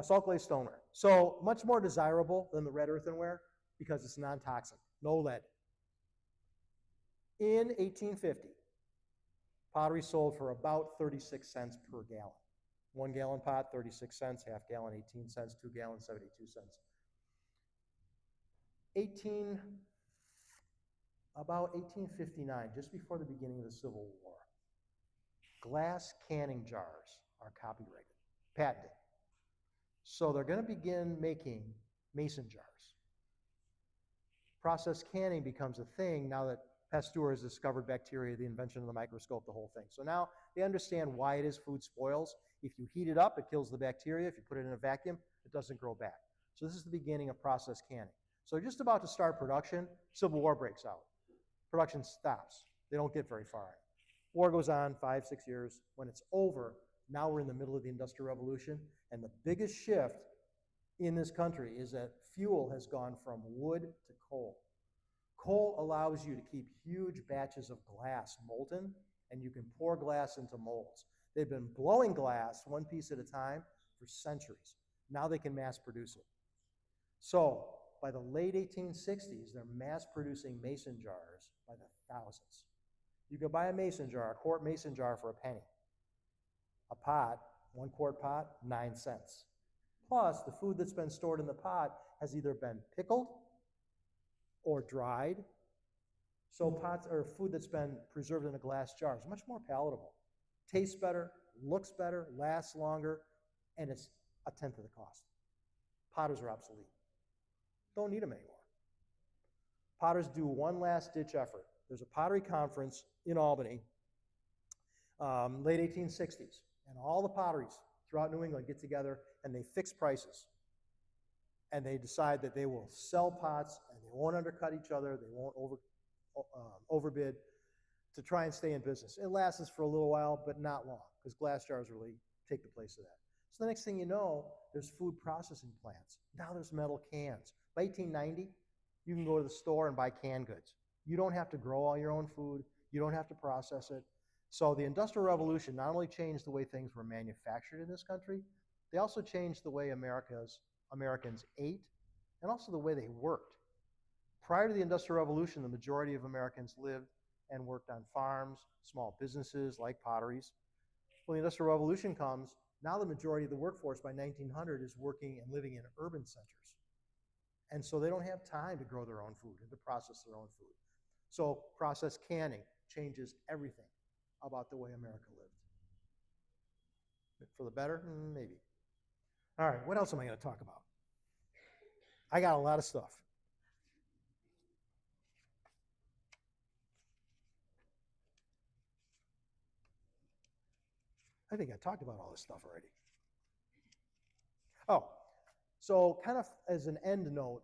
salt glazed stoneware. So much more desirable than the red earthenware because it's non-toxic, no lead. In 1850, pottery sold for about 36 cents per gallon. 1 gallon pot, 36 cents, half gallon, 18 cents, 2 gallons, 72 cents. About 1859, just before the beginning of the Civil War, glass canning jars are copyrighted, patented. So they're going to begin making mason jars. Process canning becomes a thing now that Pasteur has discovered bacteria, the invention of the microscope, the whole thing. So now they understand why it is food spoils. If you heat it up, it kills the bacteria. If you put it in a vacuum, it doesn't grow back. So this is the beginning of process canning. So they're just about to start production. Civil War breaks out. Production stops. They don't get very far. War goes on 5, 6 years. When it's over, now we're in the middle of the Industrial Revolution. And the biggest shift in this country is that fuel has gone from wood to coal. Coal allows you to keep huge batches of glass molten, and you can pour glass into molds. They've been blowing glass one piece at a time for centuries. Now they can mass produce it. So by the late 1860s, they're mass producing mason jars by the thousands. You can buy a mason jar, a quart mason jar, for a penny. A pot, 1 quart pot, 9 cents. Plus, the food that's been stored in the pot has either been pickled or dried. So pots or food that's been preserved in a glass jar is much more palatable. Tastes better, looks better, lasts longer, and it's a tenth of the cost. Potters are obsolete. Don't need them anymore. Potters do one last ditch effort. There's a pottery conference in Albany, late 1860s, and all the potteries throughout New England get together and they fix prices. And they decide that they will sell pots and they won't undercut each other, they won't overbid to try and stay in business. It lasts for a little while, but not long, because glass jars really take the place of that. So the next thing you know, there's food processing plants. Now there's metal cans. By 1890, you can go to the store and buy canned goods. You don't have to grow all your own food. You don't have to process it. So the Industrial Revolution not only changed the way things were manufactured in this country, they also changed the way Americans ate and also the way they worked. Prior to the Industrial Revolution, the majority of Americans lived and worked on farms, small businesses like potteries. When the Industrial Revolution comes, now the majority of the workforce by 1900 is working and living in urban centers. And so they don't have time to grow their own food and to process their own food. So processed canning changes everything about the way America lived. For the better? Maybe. All right, what else am I going to talk about? I got a lot of stuff. I think I talked about all this stuff already. Oh, so kind of as an end note,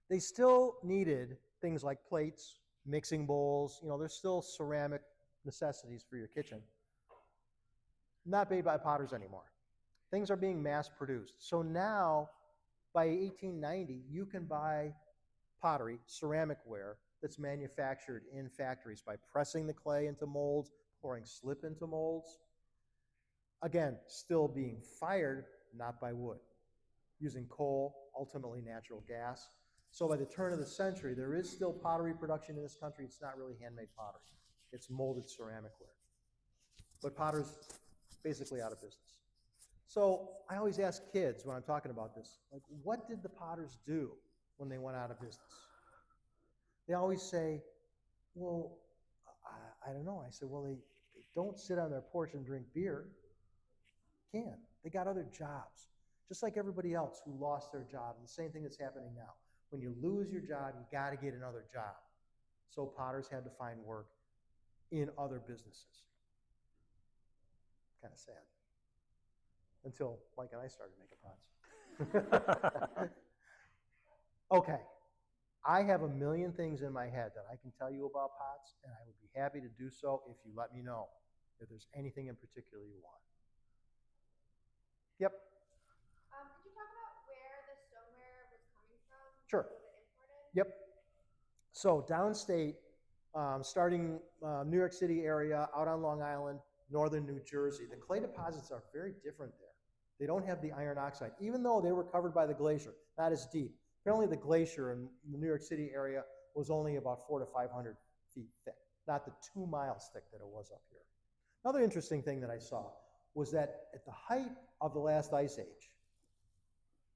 they still needed things like plates, mixing bowls. You know, there's still ceramic necessities for your kitchen. Not made by potters anymore. Things are being mass produced. So now, by 1890, you can buy pottery, ceramic ware, that's manufactured in factories by pressing the clay into molds, pouring slip into molds. Again, still being fired, not by wood, using coal, ultimately natural gas. So by the turn of the century, there is still pottery production in this country. It's not really handmade pottery. It's molded ceramic ware. But potter's basically out of business. So I always ask kids when I'm talking about this, like, what did the potters do when they went out of business? They always say, well, I don't know. I said, well, they don't sit on their porch and drink beer. Can. They got other jobs, just like everybody else who lost their job. And the same thing that's happening now. When you lose your job, you got to get another job. So potters had to find work in other businesses. Kind of sad. Until Mike and I started making pots. Okay. I have a million things in my head that I can tell you about pots, and I would be happy to do so if you let me know if there's anything in particular you want. Yep. Could you talk about where the stoneware was coming from? Sure. Was it imported? Yep. So downstate, starting New York City area, out on Long Island, northern New Jersey, the clay deposits are very different there. They don't have the iron oxide, even though they were covered by the glacier, not as deep. Apparently the glacier in the New York City area was only about 400 to 500 feet thick, not the 2 miles thick that it was up here. Another interesting thing that I saw was that at the height of the last ice age,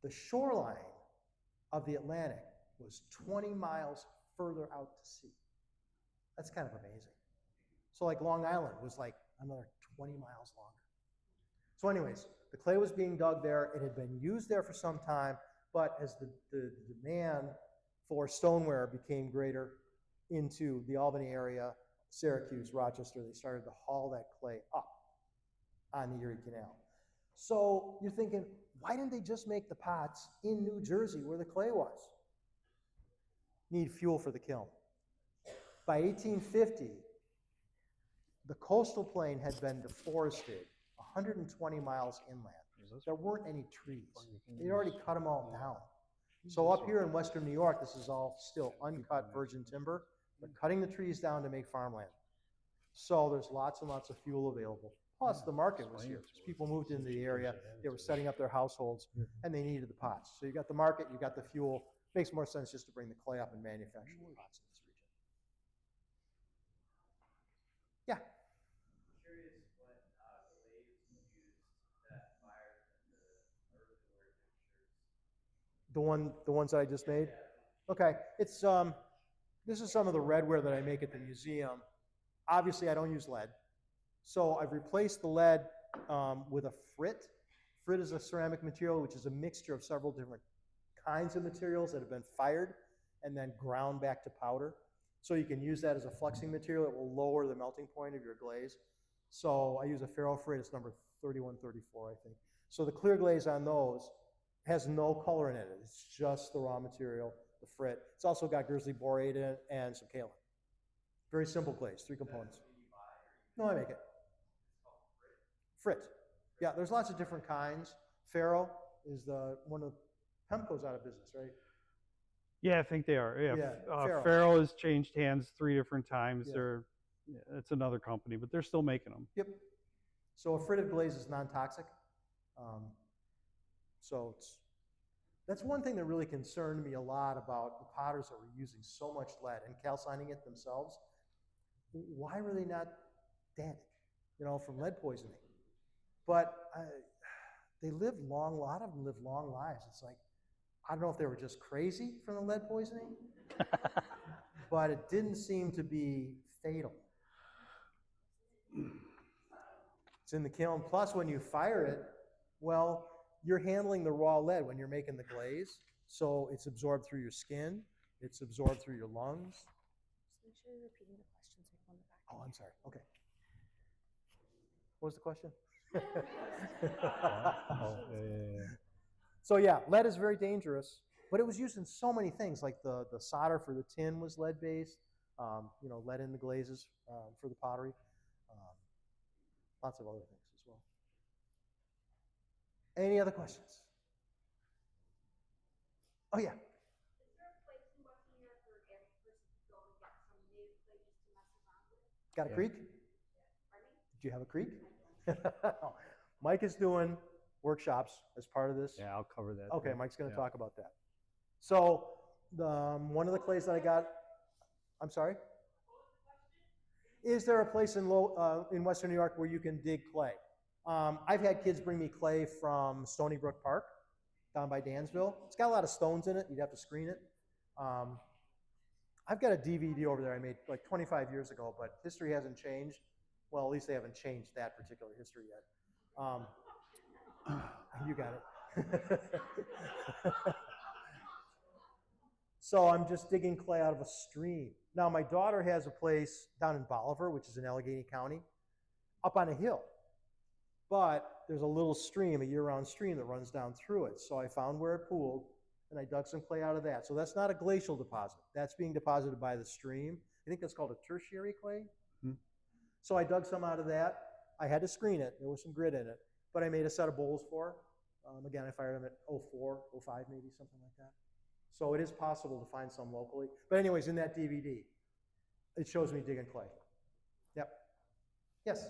the shoreline of the Atlantic was 20 miles further out to sea. That's kind of amazing. So like Long Island was like another 20 miles longer. So anyways, the clay was being dug there. It had been used there for some time, but as the demand for stoneware became greater into the Albany area, Syracuse, Rochester, they started to haul that clay up on the Erie Canal. So you're thinking, why didn't they just make the pots in New Jersey where the clay was? Need fuel for the kiln. By 1850, the coastal plain had been deforested 120 miles inland. There weren't any trees. They'd already cut them all down. So up here in western New York, this is all still uncut virgin timber. They're cutting the trees down to make farmland. So there's lots and lots of fuel available. Plus the market was here. As people moved into the area, they were setting up their households and they needed the pots. So you got the market, you got the fuel. Makes more sense just to bring the clay up and manufacture the pots in this region. Yeah. I'm curious what glaze was used that fired in the early lower temperatures. The ones that I just made? Okay. It's this is some of the redware that I make at the museum. Obviously I don't use lead. So I've replaced the lead with a frit. Frit is a ceramic material which is a mixture of several different kinds of materials that have been fired and then ground back to powder. So you can use that as a fluxing material. It will lower the melting point of your glaze. So I use a ferrofrit. It's number 3134, I think. So the clear glaze on those has no color in it. It's just the raw material, the frit. It's also got grizzly borate in it and some kaolin. Very simple glaze, 3 components. No, I make it. Frit. Yeah, there's lots of different kinds. Ferro is the one of Pemco's out of business, right? Yeah, I think they are. Yeah, Faro. Faro has changed hands 3 different times. Yeah. It's another company, but they're still making them. Yep. So a fritted glaze is non-toxic. So that's one thing that really concerned me a lot about the potters that were using so much lead and calcining it themselves. Why were they not dead, from lead poisoning? But they lived long, a lot of them lived long lives. It's like, I don't know if they were just crazy from the lead poisoning, but it didn't seem to be fatal. It's in the kiln. Plus, when you fire it, well, you're handling the raw lead when you're making the glaze. So it's absorbed through your skin. It's absorbed through your lungs. Just make sure you're repeating the question so I can go back. Oh, I'm sorry. Okay. What was the question? So yeah, lead is very dangerous, but it was used in so many things, like the solder for the tin was lead-based, lead in the glazes for the pottery, lots of other things as well. Any other questions? Oh yeah. Is there a place in Western New York where every person could go and get some native clay just to mess around with? Got a creek? Pardon me? Did you have a creek? Mike is doing workshops as part of this. Yeah, I'll cover that. Okay, too. Mike's going to Yeah. talk about that. So one of the clays that I got, I'm sorry? Is there a place in Western New York where you can dig clay? I've had kids bring me clay from Stony Brook Park down by Dansville. It's got a lot of stones in it. You'd have to screen it. I've got a DVD over there I made like 25 years ago, but history hasn't changed. Well, at least they haven't changed that particular history yet. You got it. So I'm just digging clay out of a stream. Now, my daughter has a place down in Bolivar, which is in Allegheny County, up on a hill. But there's a little stream, a year-round stream that runs down through it. So I found where it pooled, and I dug some clay out of that. So that's not a glacial deposit. That's being deposited by the stream. I think that's called a tertiary clay. Hmm. So I dug some out of that. I had to screen it. There was some grit in it. But I made a set of bowls for her. Again, I fired them at 04, 05 maybe, something like that. So it is possible to find some locally. But anyways, in that DVD, it shows me digging clay. Yep. Yes?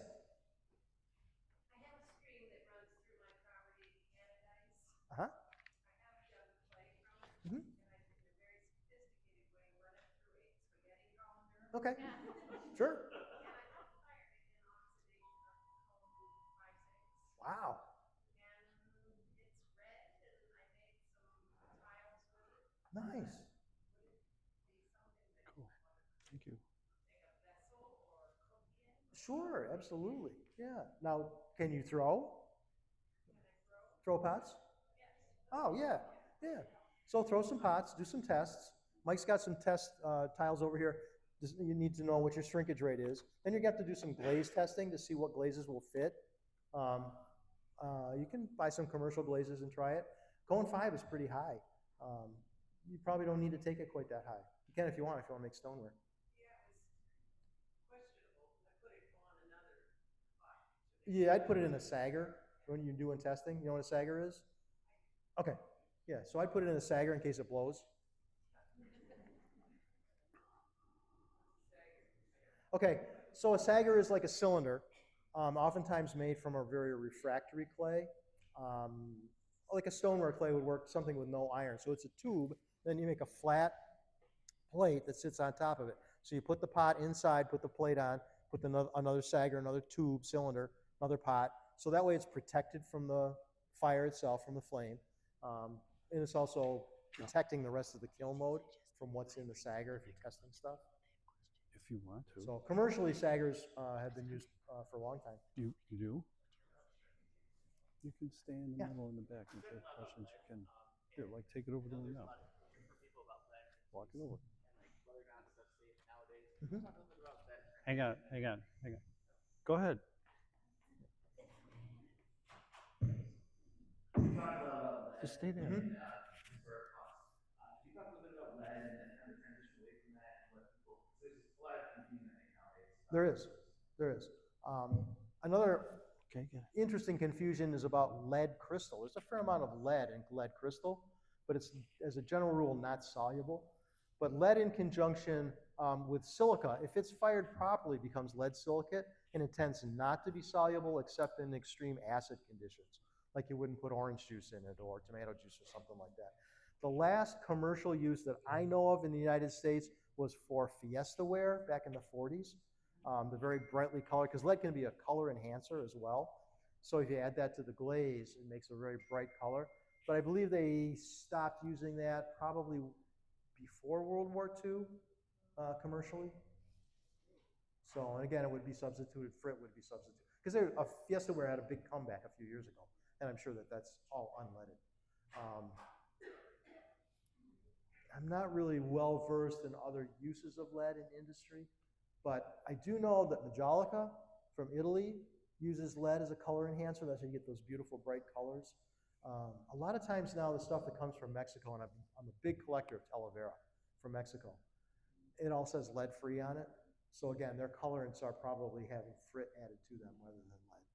I have a stream that runs through my property, Canadice. Uh-huh. I have dug clay from it, Mhm. and I, in a very sophisticated way, run it through a spaghetti colander. Okay. Sure. And I have fired it in oxidation up to cone 5/6. Wow. And it's red, and I made some tiles with it. Nice. Would it be something that Cool. you want to Thank you. make a vessel or cook in? Sure, absolutely. Yeah. Now, can you throw? Can I throw? Throw pots? Yes. Oh, yeah. Yeah. So throw some pots, do some tests. Mike's got some test tiles over here. You need to know what your shrinkage rate is. Then you're going to have to do some glaze testing to see what glazes will fit. You can buy some commercial glazes and try it. Cone 5 is pretty high. You probably don't need to take it quite that high. You can if you want to make stoneware. Yeah, it's questionable. I put it on another pot. Yeah, I'd put it in a sagger when you're doing testing. You know what a sagger is? Okay. Yeah, so I'd put it in a sagger in case it blows. Okay, so a sagger is like a cylinder, oftentimes made from a very refractory clay. Like a stoneware clay would work, something with no iron. So it's a tube, then you make a flat plate that sits on top of it. So you put the pot inside, put the plate on, put another sagger, another tube, cylinder, another pot. So that way it's protected from the fire itself, from the flame. And it's also protecting the rest of the kiln mode from what's in the sagger if you're testing stuff. If you want to. So commercially, saggers have been used for a long time. You do? You can stay in the Yeah. middle in the back, and if you have questions, you can, here, like, take it over to me now. Walk it over. Whether or not stuff's safe nowadays. Mhm. Talk a little bit about that. Hang on. Go ahead. You talked about lead Just stay there. Mhm. and historic costs. Can you talk a little bit about lead and kind of transition away from that and what people, there's a lot of confusion I think nowadays. There is. There is. Another Okay, good. interesting confusion is about lead crystal. There's a fair amount of lead in lead crystal, but it's, as a general rule, not soluble. But lead in conjunction with silica, if it's fired properly, becomes lead silicate, and it tends not to be soluble except in extreme acid conditions, like you wouldn't put orange juice in it or tomato juice or something like that. The last commercial use that I know of in the United States was for Fiesta ware back in the 40s. The very brightly colored, because lead can be a color enhancer as well. So if you add that to the glaze, it makes a very bright color. but I believe they stopped using that probably before World War II commercially. So, and again, it would be substituted, frit would be substituted. Because Fiesta Ware had a big comeback a few years ago, and I'm sure that that's all unleaded. I'm not really well versed in other uses of lead in industry, but I do know that Majolica from Italy uses lead as a color enhancer. That's how you get those beautiful bright colors. A lot of times now the stuff that comes from Mexico, and I'm a big collector of Talavera from Mexico, it all says lead free on it. So again, their colorants are probably having frit added to them rather than lead.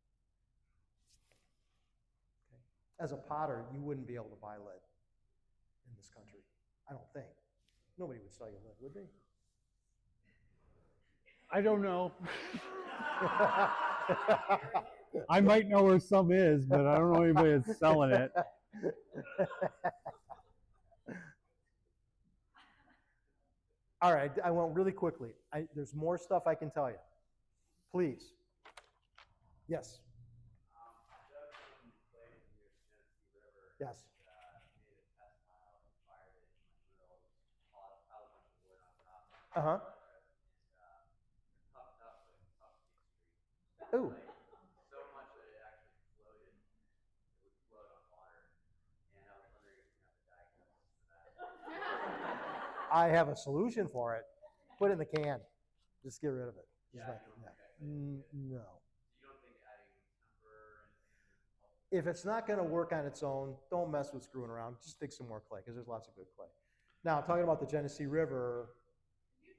Okay. As a potter, you wouldn't be able to buy lead in this country, I don't think. Nobody would sell you lead, would they? I don't know. I might know where some is, but I don't know anybody that's selling it. All right, I went really quickly. There's more stuff I can tell you. Please. Yes. Yes. Uh-huh. Ooh. So much that it actually floated. It would float on water. And I was wondering if you have a diagnosis for that. I have a solution for it. Put it in the can. Just get rid of it. Yeah, No. you don't think adding temper or anything? If it's not going to work on its own, don't mess with screwing around. Just dig some more clay, because there's lots of good clay. Now, talking about the Genesee River,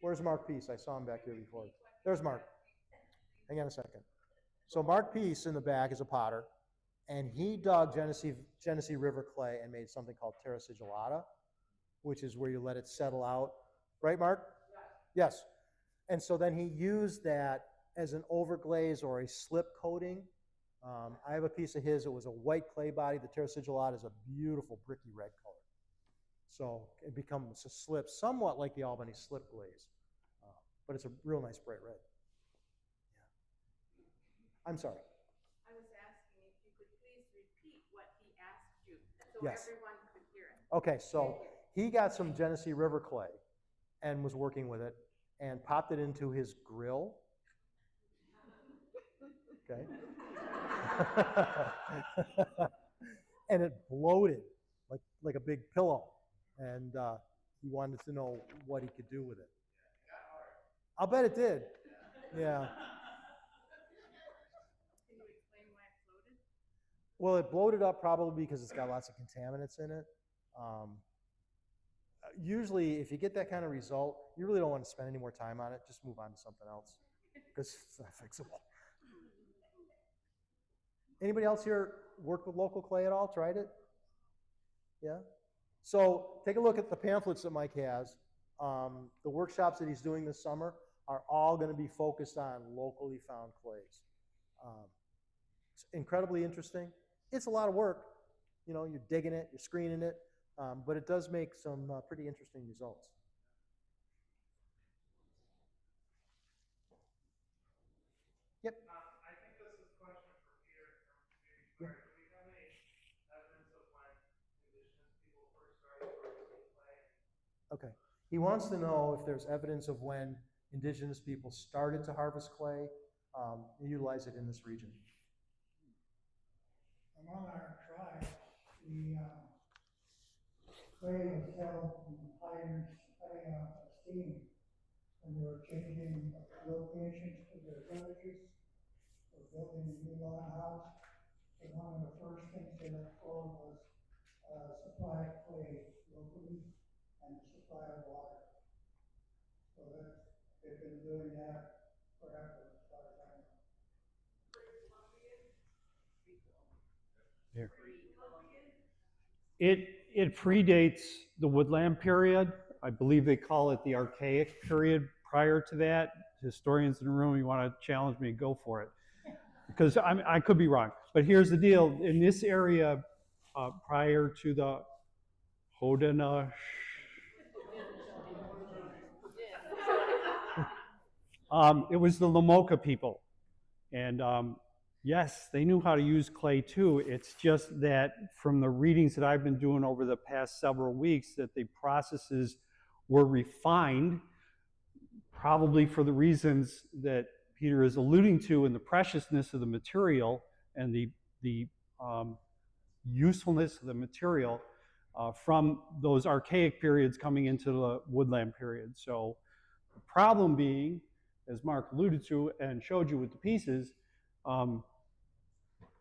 where's Mark Peace? I saw him back here before. There's Mark. Hang on a second. So Mark Peace in the back is a potter, and he dug Genesee River clay and made something called terra sigillata, which is where you let it settle out. Right, Mark? Yes. And so then he used that as an overglaze or a slip coating. I have a piece of his. It was a white clay body. The terra sigillata is a beautiful bricky red color. So it becomes a slip, somewhat like the Albany slip glaze. But it's a real nice bright red. Yeah. I'm sorry. I was asking if you could please repeat what he asked you so Yes. everyone could hear it. Okay, so he got some Genesee River clay and was working with it and popped it into his grill. Okay. And it bloated like a big pillow. And he wanted to know what he could do with it. I'll bet it did. Yeah. Can you explain why it floated? Well, it bloated up probably because it's got lots of contaminants in it. Usually, if you get that kind of result, you really don't want to spend any more time on it. Just move on to something else because it's not fixable. Anybody else here worked with local clay at all? Tried it? Yeah? So take a look at the pamphlets that Mike has. The workshops that he's doing this summer are all going to be focused on locally found clays. It's incredibly interesting. It's a lot of work. You know, you're digging it, you're screening it, but it does make some pretty interesting results. Yep. I think this is a question for Peter from Community Fire. Do we have any evidence of when Indigenous people first started harvesting clay? Okay. He wants to know if there's evidence of when Indigenous people started to harvest clay and utilize it in this region. Among our tribe, the clay was held in high esteem when they were changing locations to their villages or building a new log house. So one of the first things they were told was supply of clay locally and the supply of water. So they've been doing that forever as far as I know. Here. It predates the woodland period. I believe they call it the archaic period prior to that. Historians in the room, you want to challenge me, go for it. Because I could be wrong. But here's the deal. In this area, prior to the Haudenosaunee, it was the Lamoka people. And Yes, they knew how to use clay too. It's just that from the readings that I've been doing over the past several weeks, that the processes were refined, probably for the reasons that Peter is alluding to, in the preciousness of the material and the usefulness of the material from those archaic periods coming into the woodland period. So the problem being, as Mark alluded to and showed you with the pieces,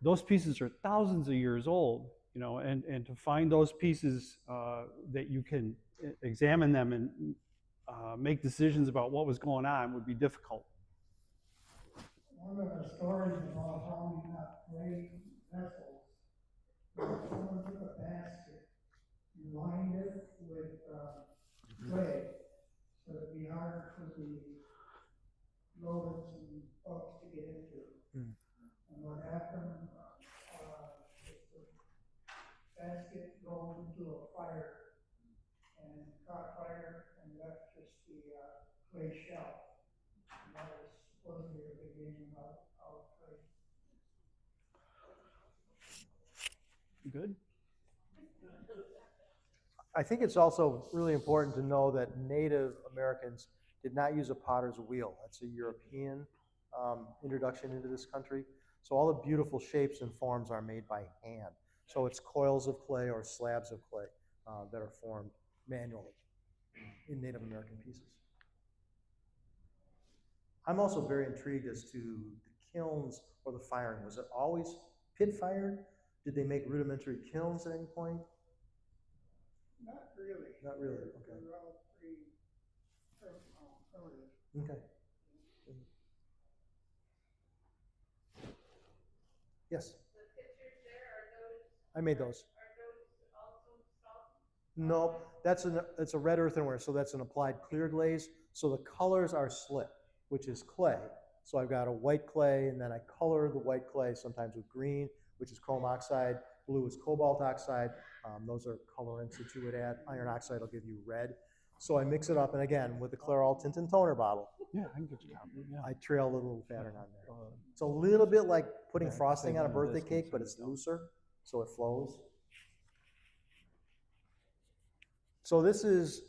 those pieces are thousands of years old, you know, and to find those pieces that you can examine them and make decisions about what was going on would be difficult. One of the stories about how we got clay vessels, someone took a basket and lined it with clay, so it'd be hard for the rodents and bugs to get into. Mm. And what happened, is the basket rolled into a fire and caught fire and left just the clay shell. And that was supposedly the beginning of clay. Good. I think it's also really important to know that Native Americans did not use a potter's wheel. That's a European introduction into this country. So all the beautiful shapes and forms are made by hand. So it's coils of clay or slabs of clay that are formed manually in Native American pieces. I'm also very intrigued as to the kilns or the firing. Was it always pit fired? Did they make rudimentary kilns at any point? Not really. Not really, okay. They're all pretty primitive. Okay. Yes, The pictures there, are those, I made those. are those also salt? No, it's a red earthenware, so that's an applied clear glaze. So the colors are slip, which is clay. So I've got a white clay, and then I color the white clay sometimes with green, which is chrome oxide. Blue is cobalt oxide. Those are colorants that you would add. Iron oxide will give you red. So I mix it up, and again, with the Clairol tint and toner bottle, Yeah, I can get you a copy. Yeah. I trail the little pattern on there. It's a little bit like putting Yeah, frosting on a save me the birthday distance cake, but and it's stuff. looser, so it flows. So this is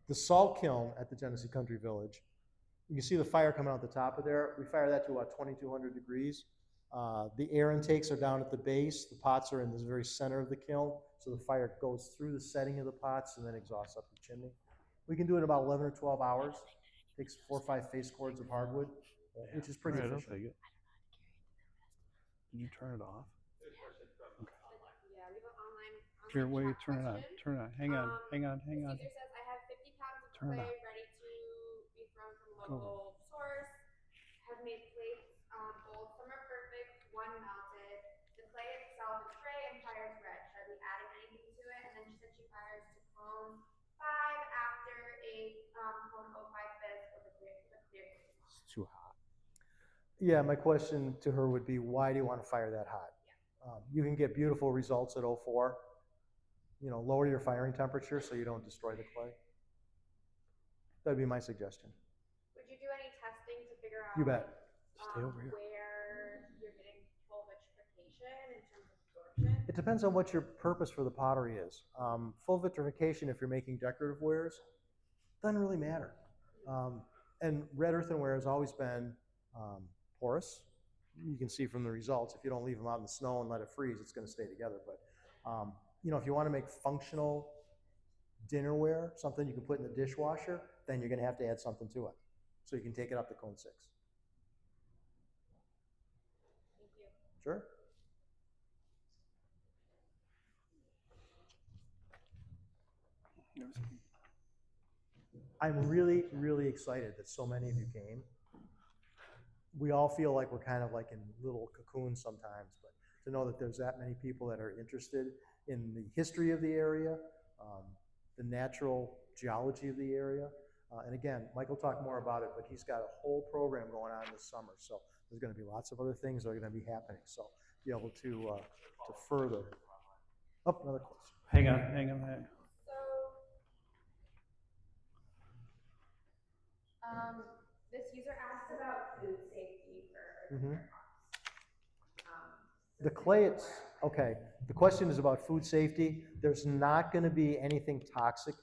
the salt kiln at the Genesee Country Village. You can see the fire coming out the top of there. We fire that to about 2,200 degrees. The air intakes are down at the base. The pots are in the very center of the kiln, so the fire goes through the setting of the pots and then exhausts up the chimney. We can do it in about 11 or 12 hours. Takes 4 or 5 face cords of hardwood, which is pretty All right, I'll efficient. take it. Did you turn it off? Yeah, we have an online Here, wait, chat turn it on. question. Turn it on. Hang on. Hang on. Hang on. Caesar says, I have 50 pounds of Turn it clay on. ready to be thrown from a Go. local source. Have made plates, both some are perfect, one melted. The clay itself is gray and fires red. Should I be adding anything to it? And then she said she fires to cone 5 after a cone 05 fizz with a clear glaze. It's too hot. Yeah, my question to her would be, why do you want to fire that hot? You can get beautiful results at 04. You know, lower your firing temperature so you don't destroy the clay. That'd be my suggestion. Would you do any testing to figure out You bet. Stay over here. where you're getting full vitrification in terms of absorption? It depends on what your purpose for the pottery is. Full vitrification, if you're making decorative wares, doesn't really matter. And red earthenware has always been porous. You can see from the results, if you don't leave them out in the snow and let it freeze, it's going to stay together. But you know, if you want to make functional dinnerware, something you can put in the dishwasher, then you're going to have to add something to it. So you can take it up to cone 6. Thank you. Sure. I'm really, really excited that so many of you came. We all feel like we're kind of like in little cocoons sometimes, but to know that there's that many people that are interested in the history of the area, the natural geology of the area. And again, Mike will talk more about it, but he's got a whole program going on this summer. So there's going to be lots of other things that are going to be happening. So be able to further. Oh, another question. Hang on. Hang on. Hang on. So, this user asked about food safety for Mhm. The clay, it's, okay, the question is about food safety. There's not gonna be anything toxic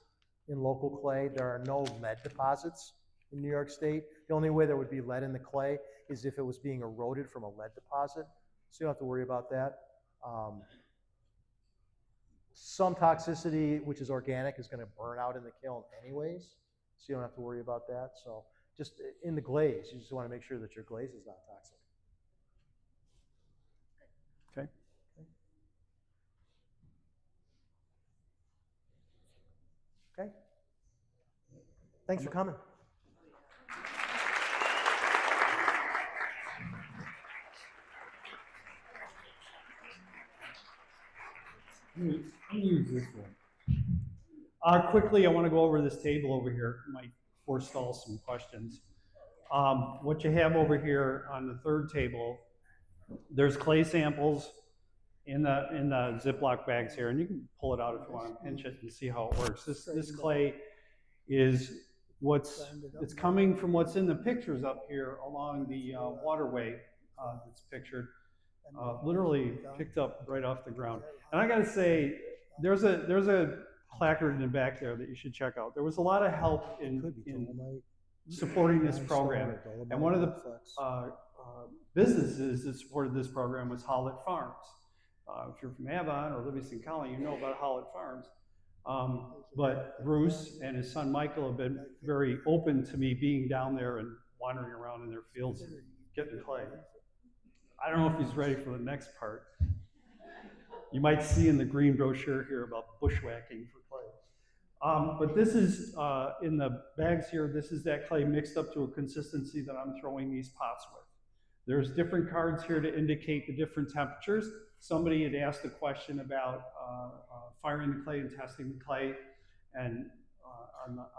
in local clay. There are no lead deposits in New York State. The only way there would be lead in the clay is if it was being eroded from a lead deposit. So you don't have to worry about that. Some toxicity, which is organic, is gonna burn out in the kiln anyways, so you don't have to worry about that. So just in the glaze, you just wanna make sure that your glaze is not toxic. Okay. Okay? Thanks for coming. I'm gonna use this one. Quickly, I want to go over this table over here. Might forestall some questions. What you have over here on the third table, there's clay samples in the Ziploc bags here, and you can pull it out if you want to pinch it and see how it works. This clay is it's coming from what's in the pictures up here along the waterway that's pictured. Literally picked up right off the ground. And I gotta say, there's a placard in the back there that you should check out. There was a lot of help in supporting this program. And one of the businesses that supported this program was Howlett Farms. If you're from Avon or Livingston County, you know about Howlett Farms. But Bruce and his son Michael have been very open to me being down there and wandering around in their fields and getting clay. I don't know if he's ready for the next part. You might see in the green brochure here about bushwhacking for clay. But this is, in the bags here, this is that clay mixed up to a consistency that I'm throwing these pots with. There's different cards here to indicate the different temperatures. Somebody had asked a question about firing the clay and testing the clay, and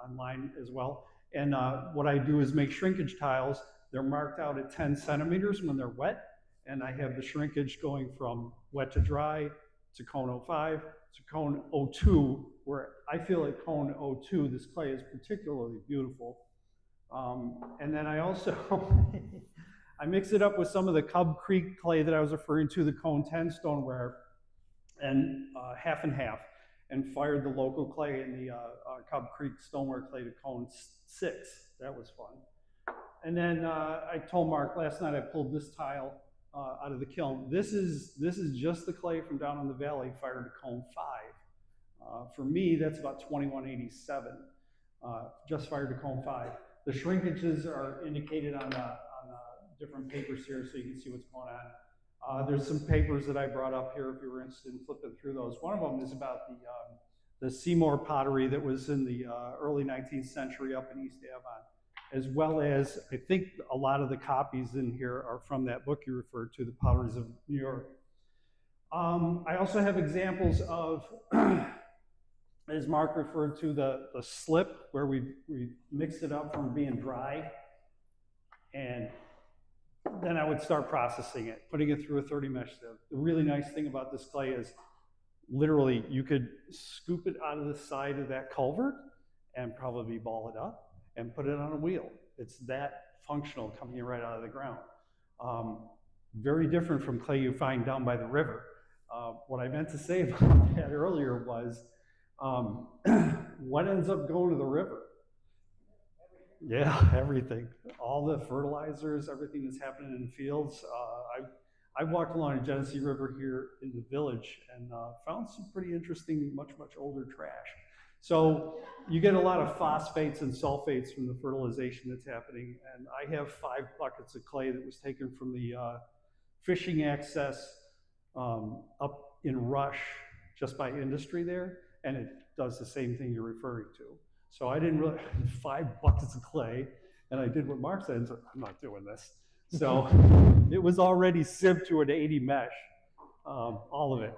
online as well. And what I do is make shrinkage tiles. They're marked out at 10 centimeters when they're wet, and I have the shrinkage going from wet to dry to cone 05 to cone 02, where I feel at cone 02 this clay is particularly beautiful. And then I also I mix it up with some of the Cub Creek clay that I was referring to, the cone 10 stoneware, and half and half, and fired the local clay in the Cub Creek stoneware clay to cone 6. That was fun. And then I told Mark last night I pulled this tile out of the kiln. This is just the clay from down in the valley fired to cone 5. For me, that's about 2187, just fired to cone 5. The shrinkages are indicated on the different papers here, so you can see what's going on. There's some papers that I brought up here if you were interested in flipping through those. One of them is about the Seymour pottery that was in the early 19th century up in East Avon, as well as I think a lot of the copies in here are from that book you referred to, The Potteries of New York. I also have examples of, as Mark referred to, the slip, where we mixed it up from being dry, and then I would start processing it, putting it through a 30 mesh sieve. The really nice thing about this clay is literally you could scoop it out of the side of that culvert and probably ball it up and put it on a wheel. It's that functional coming right out of the ground. Very different from clay you find down by the river. What I meant to say about that earlier was, what ends up going to the river? Yeah, everything. All the fertilizers, everything that's happening in the fields. I've walked along the Genesee River here in the village and found some pretty interesting, much older trash. So you get a lot of phosphates and sulfates from the fertilization that's happening. And I have 5 buckets of clay that was taken from the fishing access up in Rush, just by industry there. And it does the same thing you're referring to. So I didn't really, 5 buckets of clay, and I did what Mark said, and said, I'm not doing this. So it was already sieved to an 80 mesh, all of it.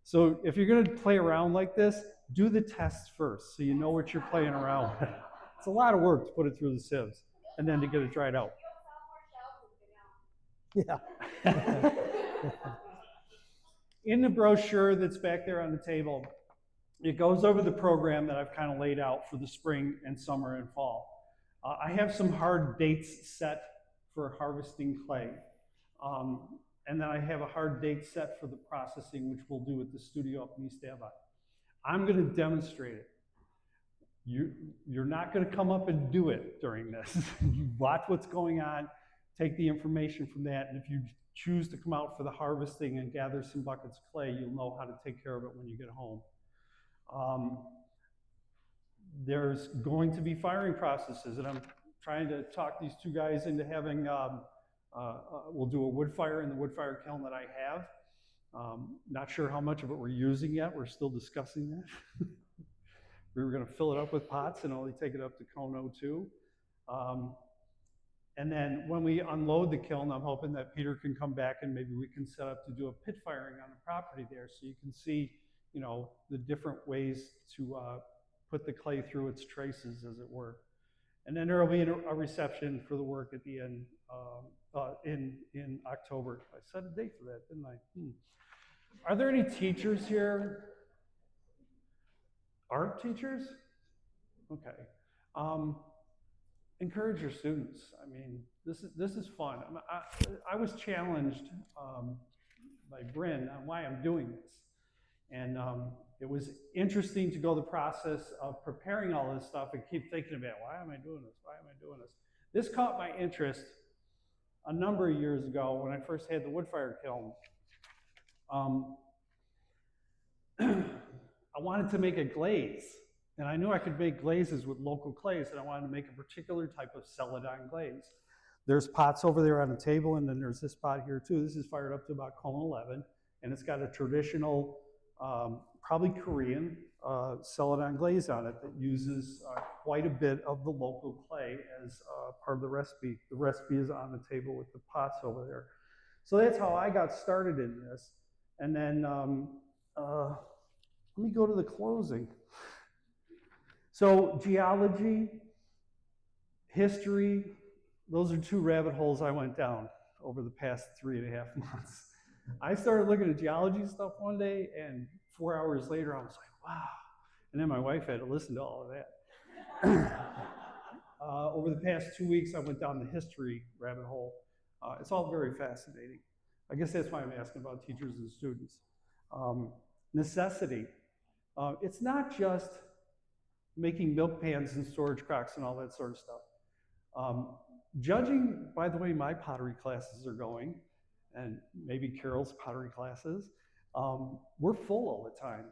So if you're gonna play around like this, do the tests first, so you know what you're playing around with. It's a lot of work to put it through the sieves, and then to get it dried out. Yeah. In the brochure that's back there on the table, it goes over the program that I've kind of laid out for the spring and summer and fall. I have some hard dates set for harvesting clay. and then I have a hard date set for the processing, which we'll do at the studio up in East Avon. I'm going to demonstrate it. You're not going to come up and do it during this. You watch what's going on, take the information from that, and if you choose to come out for the harvesting and gather some buckets of clay, you'll know how to take care of it when you get home. There's going to be firing processes, and I'm trying to talk these two guys into having, we'll do a wood fire in the wood fire kiln that I have. Not sure how much of it we're using yet. We're still discussing that. We were going to fill it up with pots and only take it up to cone 02. And then when we unload the kiln, I'm hoping that Peter can come back and maybe we can set up to do a pit firing on the property there, so you can see, you know, the different ways to put the clay through its traces, as it were. And then there will be a reception for the work at the end in October. I set a date for that, didn't I? Are there any teachers here? Art teachers? Okay. Encourage your students. I mean, this is fun. I was challenged by Bryn on why I'm doing this. And it was interesting to go the process of preparing all this stuff and keep thinking about, why am I doing this? Why am I doing this? This caught my interest a number of years ago when I first had the wood fire kiln. I wanted to make a glaze, and I knew I could make glazes with local clays, and I wanted to make a particular type of celadon glaze. There's pots over there on the table, and then there's this pot here too. This is fired up to about cone 11, and it's got a traditional, probably Korean, celadon glaze on it that uses quite a bit of the local clay as part of the recipe. The recipe is on the table with the pots over there. So that's how I got started in this. And then let me go to the closing. So geology, history, those are two rabbit holes I went down over the past 3.5 months. I started looking at geology stuff one day, and 4 hours later I was like, wow. And then my wife had to listen to all of that. Over the past 2 weeks I went down the history rabbit hole. It's all very fascinating. I guess that's why I'm asking about teachers and students. Necessity. It's not just making milk pans and storage crocks and all that sort of stuff. Judging by the way my pottery classes are going, and maybe Carol's pottery classes, we're full all the time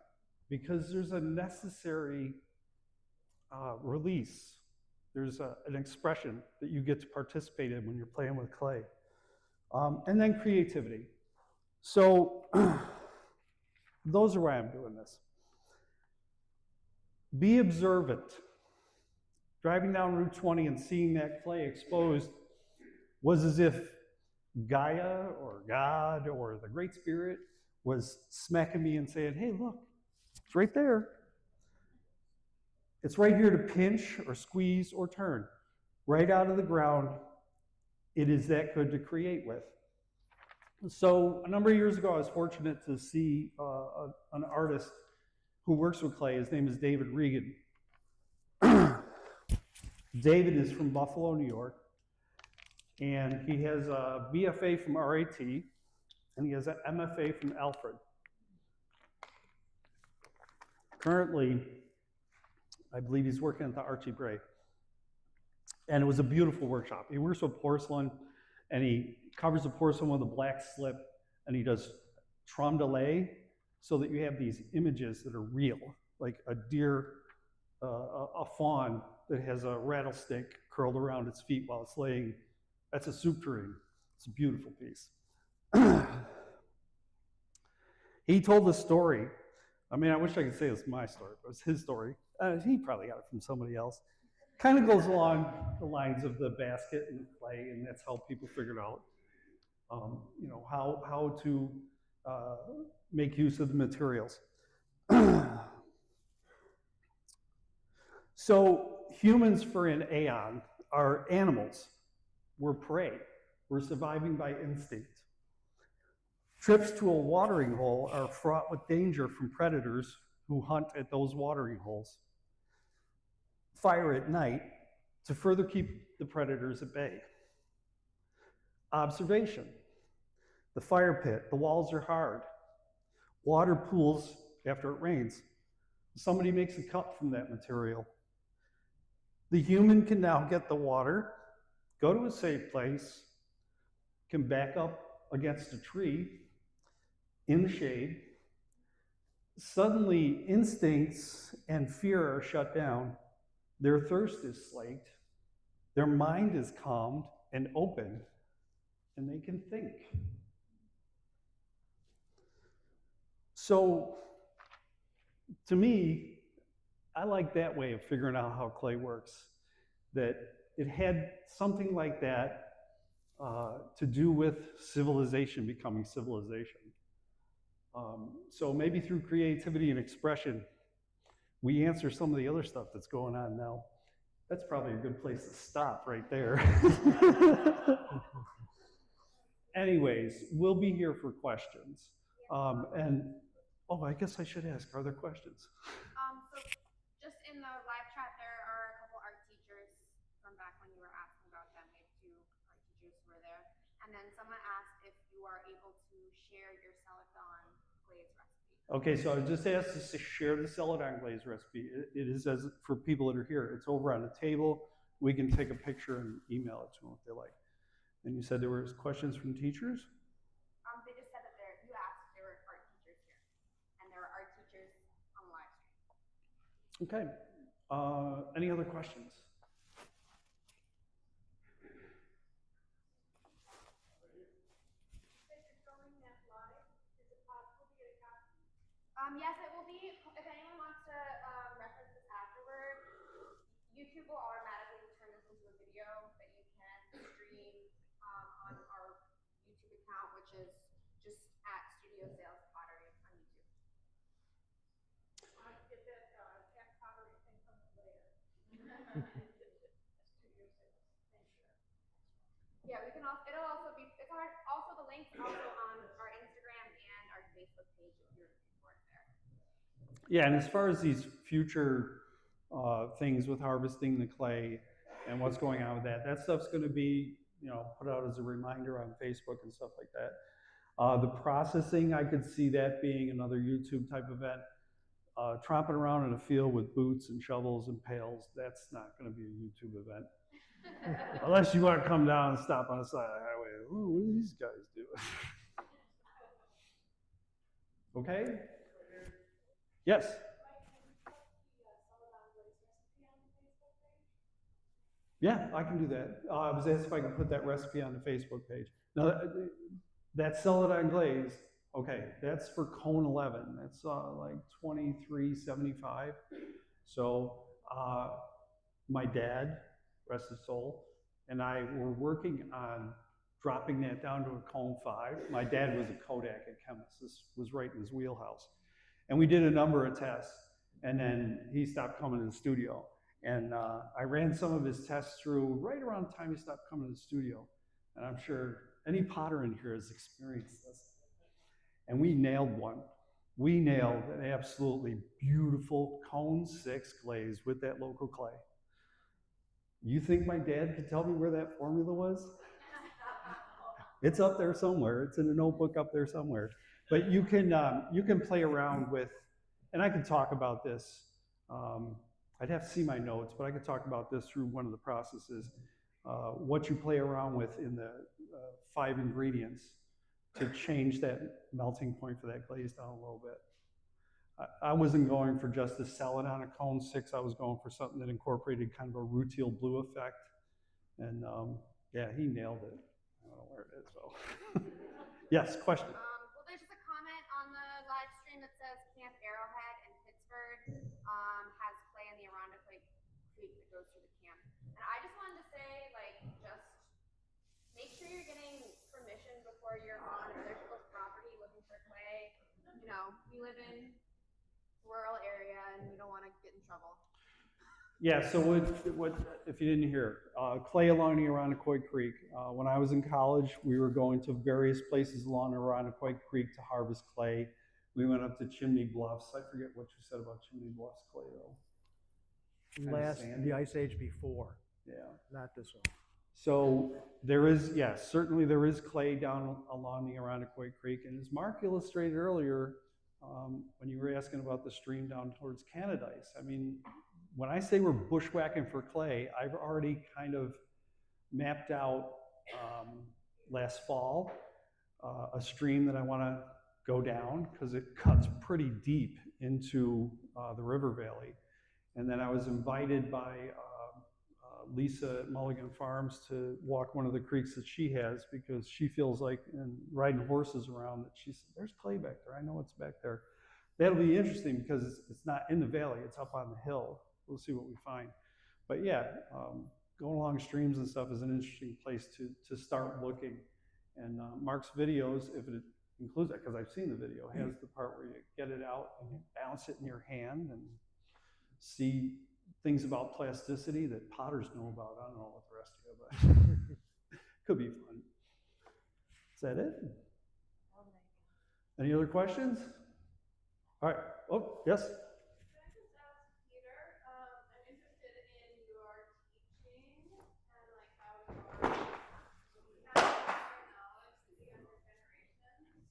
because there's a necessary release. There's an expression that you get to participate in when you're playing with clay. And then creativity. So those are why I'm doing this. Be observant. Driving down Route 20 and seeing that clay exposed was as if Gaia or God or the Great Spirit was smacking me and saying, hey, look, it's right there. It's right here to pinch or squeeze or turn. Right out of the ground, it is that good to create with. So a number of years ago, I was fortunate to see an artist who works with clay. His name is David Regan. David is from Buffalo, New York, and he has a BFA from RIT, and he has an MFA from Alfred. Currently, I believe he's working at the Archie Bray. And it was a beautiful workshop. He works with porcelain, and he covers the porcelain with a black slip, and he does trompe l'oeil, so that you have these images that are real, like a deer, a fawn that has a rattlesnake curled around its feet while it's laying. That's a soup tureen. It's a beautiful piece. He told the story. I mean, I wish I could say it's my story, but it's his story. He probably got it from somebody else. Kind of goes along the lines of the basket and clay, and that's how people figured out, you know, how to make use of the materials. So humans for an aeon are animals. We're prey. We're surviving by instinct. Trips to a watering hole are fraught with danger from predators who hunt at those watering holes. Fire at night to further keep the predators at bay. Observation. The fire pit, the walls are hard. Water pools after it rains. Somebody makes a cup from that material. The human can now get the water, go to a safe place, can back up against a tree in the shade. Suddenly, instincts and fear are shut down. Their thirst is slaked. Their mind is calmed and open, and they can think. So, to me, I like that way of figuring out how clay works, that it had something like that to do with civilization becoming civilization. So maybe through creativity and expression, we answer some of the other stuff that's going on now. That's probably a good place to stop right there. Anyways, we'll be here for questions. And, oh, I guess I should ask, are there questions? So just in the live chat, there are a couple art teachers from back when you were asking about them. We have 2 art teachers who were there. And then someone asked if you are able to share your celadon glaze recipe. Okay, so I was just asked to share the celadon glaze recipe. It is, as for people that are here, it's over on the table. We can take a picture and email it to them if they like. And you said there were questions from teachers? They just said that you asked if there were art teachers here. And there are art teachers on the live stream. Okay. Any other questions? Yes, it will be. If anyone wants to reference this afterward, YouTube will automatically turn this into a video that you can stream on our YouTube account, which is just at Studio Sales Pottery on YouTube. Get that tech pottery thing from later. Studio Sales. Thank you. Yeah, we can also. It'll also be. It's also the links also on our Instagram and our Facebook page if you're looking for it there. Yeah, and as far as these future things with harvesting the clay and what's going on with that, that stuff's going to be, put out as a reminder on Facebook and stuff like that. The processing, I could see that being another YouTube type event. Tromping around in a field with boots and shovels and pails, that's not going to be a YouTube event. Unless you want to come down and stop on the side of the highway. Ooh, what are these guys doing? Okay? Yes? Yeah, I can do that. I was asked if I could put that recipe on the Facebook page. Now, that celadon glaze, okay, that's for cone 11. That's like $23.75. So my dad, rest his soul, and I were working on dropping that down to a cone 5. My dad was a Kodak chemist. This was right in his wheelhouse. And we did a number of tests, and then he stopped coming to the studio. And I ran some of his tests through right around the time he stopped coming to the studio. And I'm sure any potter in here has experienced this. And we nailed one. We nailed an absolutely beautiful cone 6 glaze with that local clay. You think my dad could tell me where that formula was? It's up there somewhere. It's in a notebook up there somewhere. But you can play around with, and I can talk about this. I'd have to see my notes, but I could talk about this through one of the processes. What you play around with in the 5 ingredients to change that melting point for that glaze down a little bit. I wasn't going for just a celadon, a cone 6. I was going for something that incorporated kind of a rutile blue effect. And yeah, he nailed it. I don't know where it is though. Yes, question. Well, there's just a comment on the live stream that says Camp Arrowhead in Pittsburgh has clay in the Onondaga Creek that goes through the camp. And I just wanted to say, like, just make sure you're getting permission before you're on other people's property looking for clay. We live in a rural area and you don't want to get in trouble. Yeah, so what if you didn't hear, clay along the Onondaga Creek. When I was in college, we were going to various places along the Onondaga Creek to harvest clay. We went up to Chimney Bluffs. I forget what you said about Chimney Bluffs clay though. The Ice Age before. Yeah. Not this one. So there is, yes, certainly there is clay down along the Onondaga Creek. And as Mark illustrated earlier, when you were asking about the stream down towards Canadice, I mean, when I say we're bushwhacking for clay, I've already kind of mapped out last fall a stream that I want to go down because it cuts pretty deep into the river valley. And then I was invited by Lisa at Mulligan Farms to walk one of the creeks that she has because she feels like, in riding horses around, that she said, there's clay back there. I know it's back there. That'll be interesting because it's not in the valley, it's up on the hill. We'll see what we find. But yeah, going along streams and stuff is an interesting place to start looking. And Mark's videos, if it includes that, because I've seen the video, has the part where you get it out and you bounce it in your hand and see things about plasticity that potters know about. I don't know what the rest of you, but could be fun. Is that it? Any other questions? All right. Oh, yes? Can I just ask Peter, I'm interested in your teaching and like how you're passing your knowledge to the younger generations.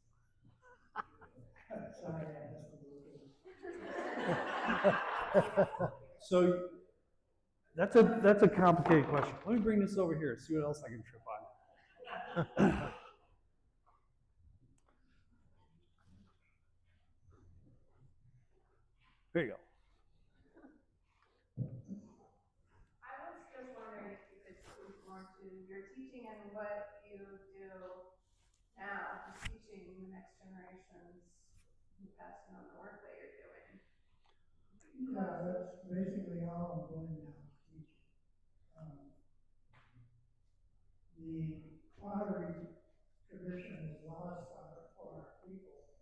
Sorry, I missed a little bit. So that's a complicated question. Let me bring this over here, see what else I can trip on. There you go. I was just wondering if you could speak more to your teaching and what you do now, just teaching the next generations and passing on the work that you're doing. Yeah, that's basically all I'm doing now, is teaching. The pottery tradition is lost on our people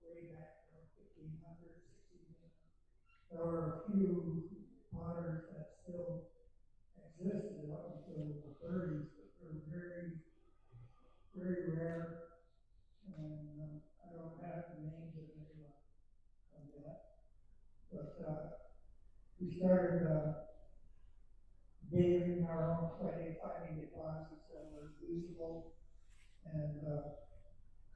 way back from 1500, 1600. There are a few potters that still existed up until the 30s, but they're very, very rare. And I don't have the names of anyone of that. But we started digging our own clay, finding deposits that were usable, and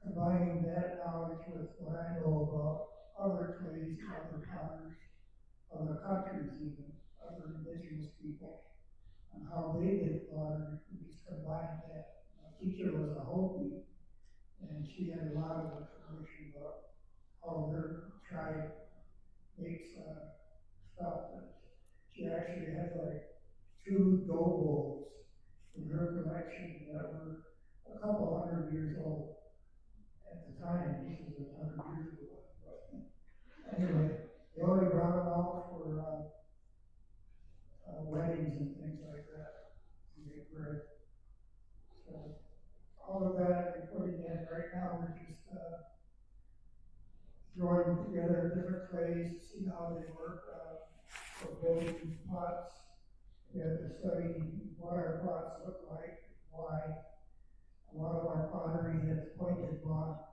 combining that knowledge with what I know about other clays, other potters, other countries even, other indigenous people, and how they did pottery. We just combined that. My teacher was a Hopi, and she had a lot of information about how their tribe makes stuff. And she actually had like 2 dough bowls in her collection that were a couple hundred years old at the time. This is 100 years ago. But anyway, they only brought them out for weddings and things like that to make bread. So all of that we're putting in right now. We're just throwing together different clays to see how they work for building pots. We had to study what our pots look like, why. A lot of our pottery has pointed bottoms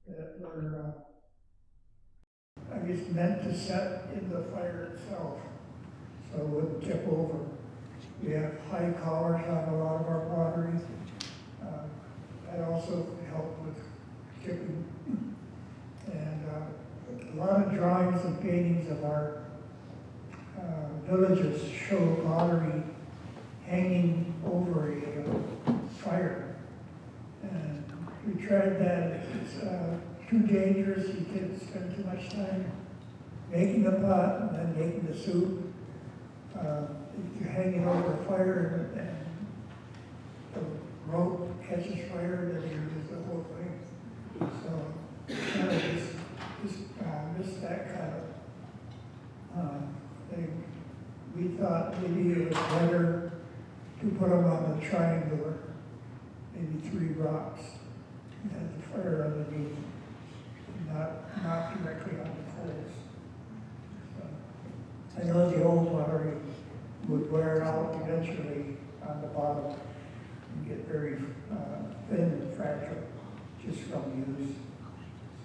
that were, I guess, meant to set in the fire itself, so it wouldn't tip over. We have high collars on a lot of our pottery. That also helped with tipping. And a lot of drawings and paintings of our villages show pottery hanging over a fire. And we tried that. It's too dangerous. You can't spend too much time making the pot and then making the soup. If you're hanging over a fire and the rope catches fire, then you lose the whole thing. So kind of just missed that kind of thing. We thought maybe it was better to put them on the triangular, maybe 3 rocks, and have the fire underneath, not directly on the coals. So, I know the old pottery would wear out eventually on the bottom and get very thin and fragile just from use.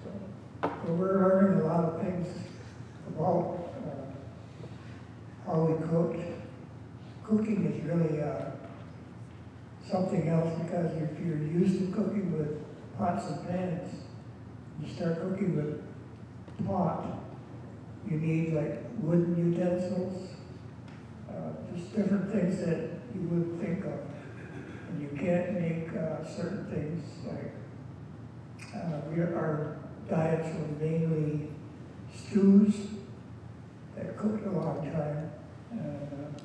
So we're learning a lot of things about how we cooked. Cooking is really something else, because if you're used to cooking with pots and pans, you start cooking with pot, you need like wooden utensils, just different things that you wouldn't think of. And you can't make certain things like, our diets were mainly stews that cooked a long time. And,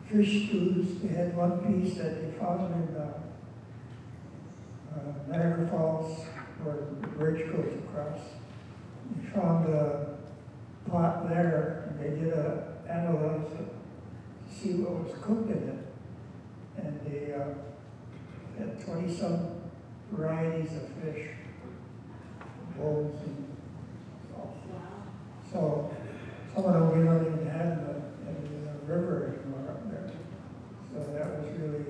fish stews, they had one piece that they found in Niagara Falls where the bridge goes across. They found a pot there and they did a analyze to see what was cooked in it. And they had 20-some varieties of fish, bowls, and all. So some of them we don't even have in the river anymore up there. So that was really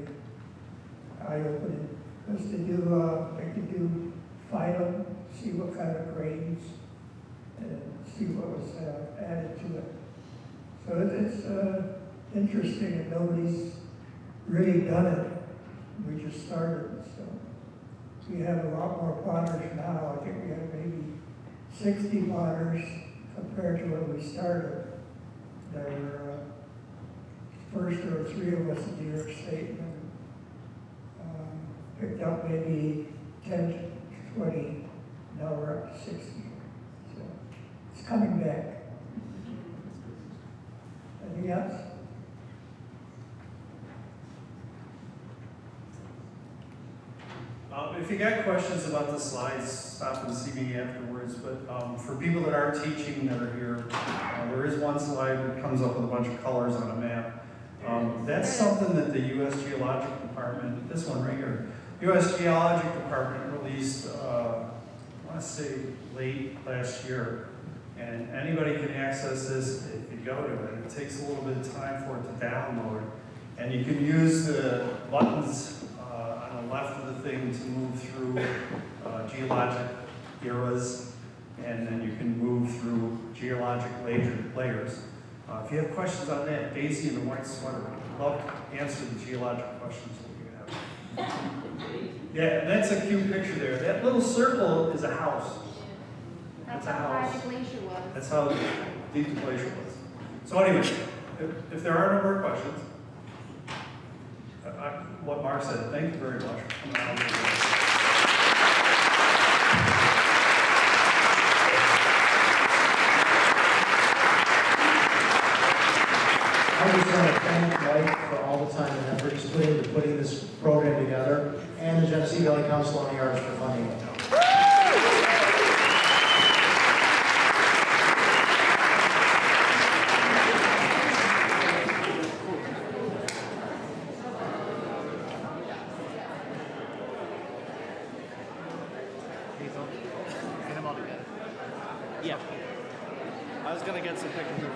eye-opening. Because they could do final, see what kind of grains, and see what was added to it. So it's interesting, and nobody's really done it. We just started, so we have a lot more potters now. I think we have maybe 60 potters compared to when we started. There were first there were 3 of us in New York State, and picked up maybe 10 to 20. Now we're up to 60. So it's coming back. Anything else? If you got questions about the slides, stop and see me afterwards. But for people that are teaching that are here, there is one slide that comes up with a bunch of colors on a map. That's something that the U.S. Geologic Department, this one right here, U.S. Geologic Department released, I want to say late last year. And anybody can access this if you go to it. It takes a little bit of time for it to download. And you can use the buttons on the left of the thing to move through geologic eras, and then you can move through geologic layers. If you have questions on that, Daisy in the white sweater would love to answer the geologic questions that you have. Yeah, that's a cute picture there. That little circle is a house. That's a how house. high the glacier was. That's how deep the glacier was. So anyway, if there are no more questions, what Mark said, thank you very much for coming out. I just want to thank Mike for all the time and effort he's put into putting this program together, and the Genesee Valley Council on the Arts for funding it. Get them all together. Yeah. I was gonna get some pictures.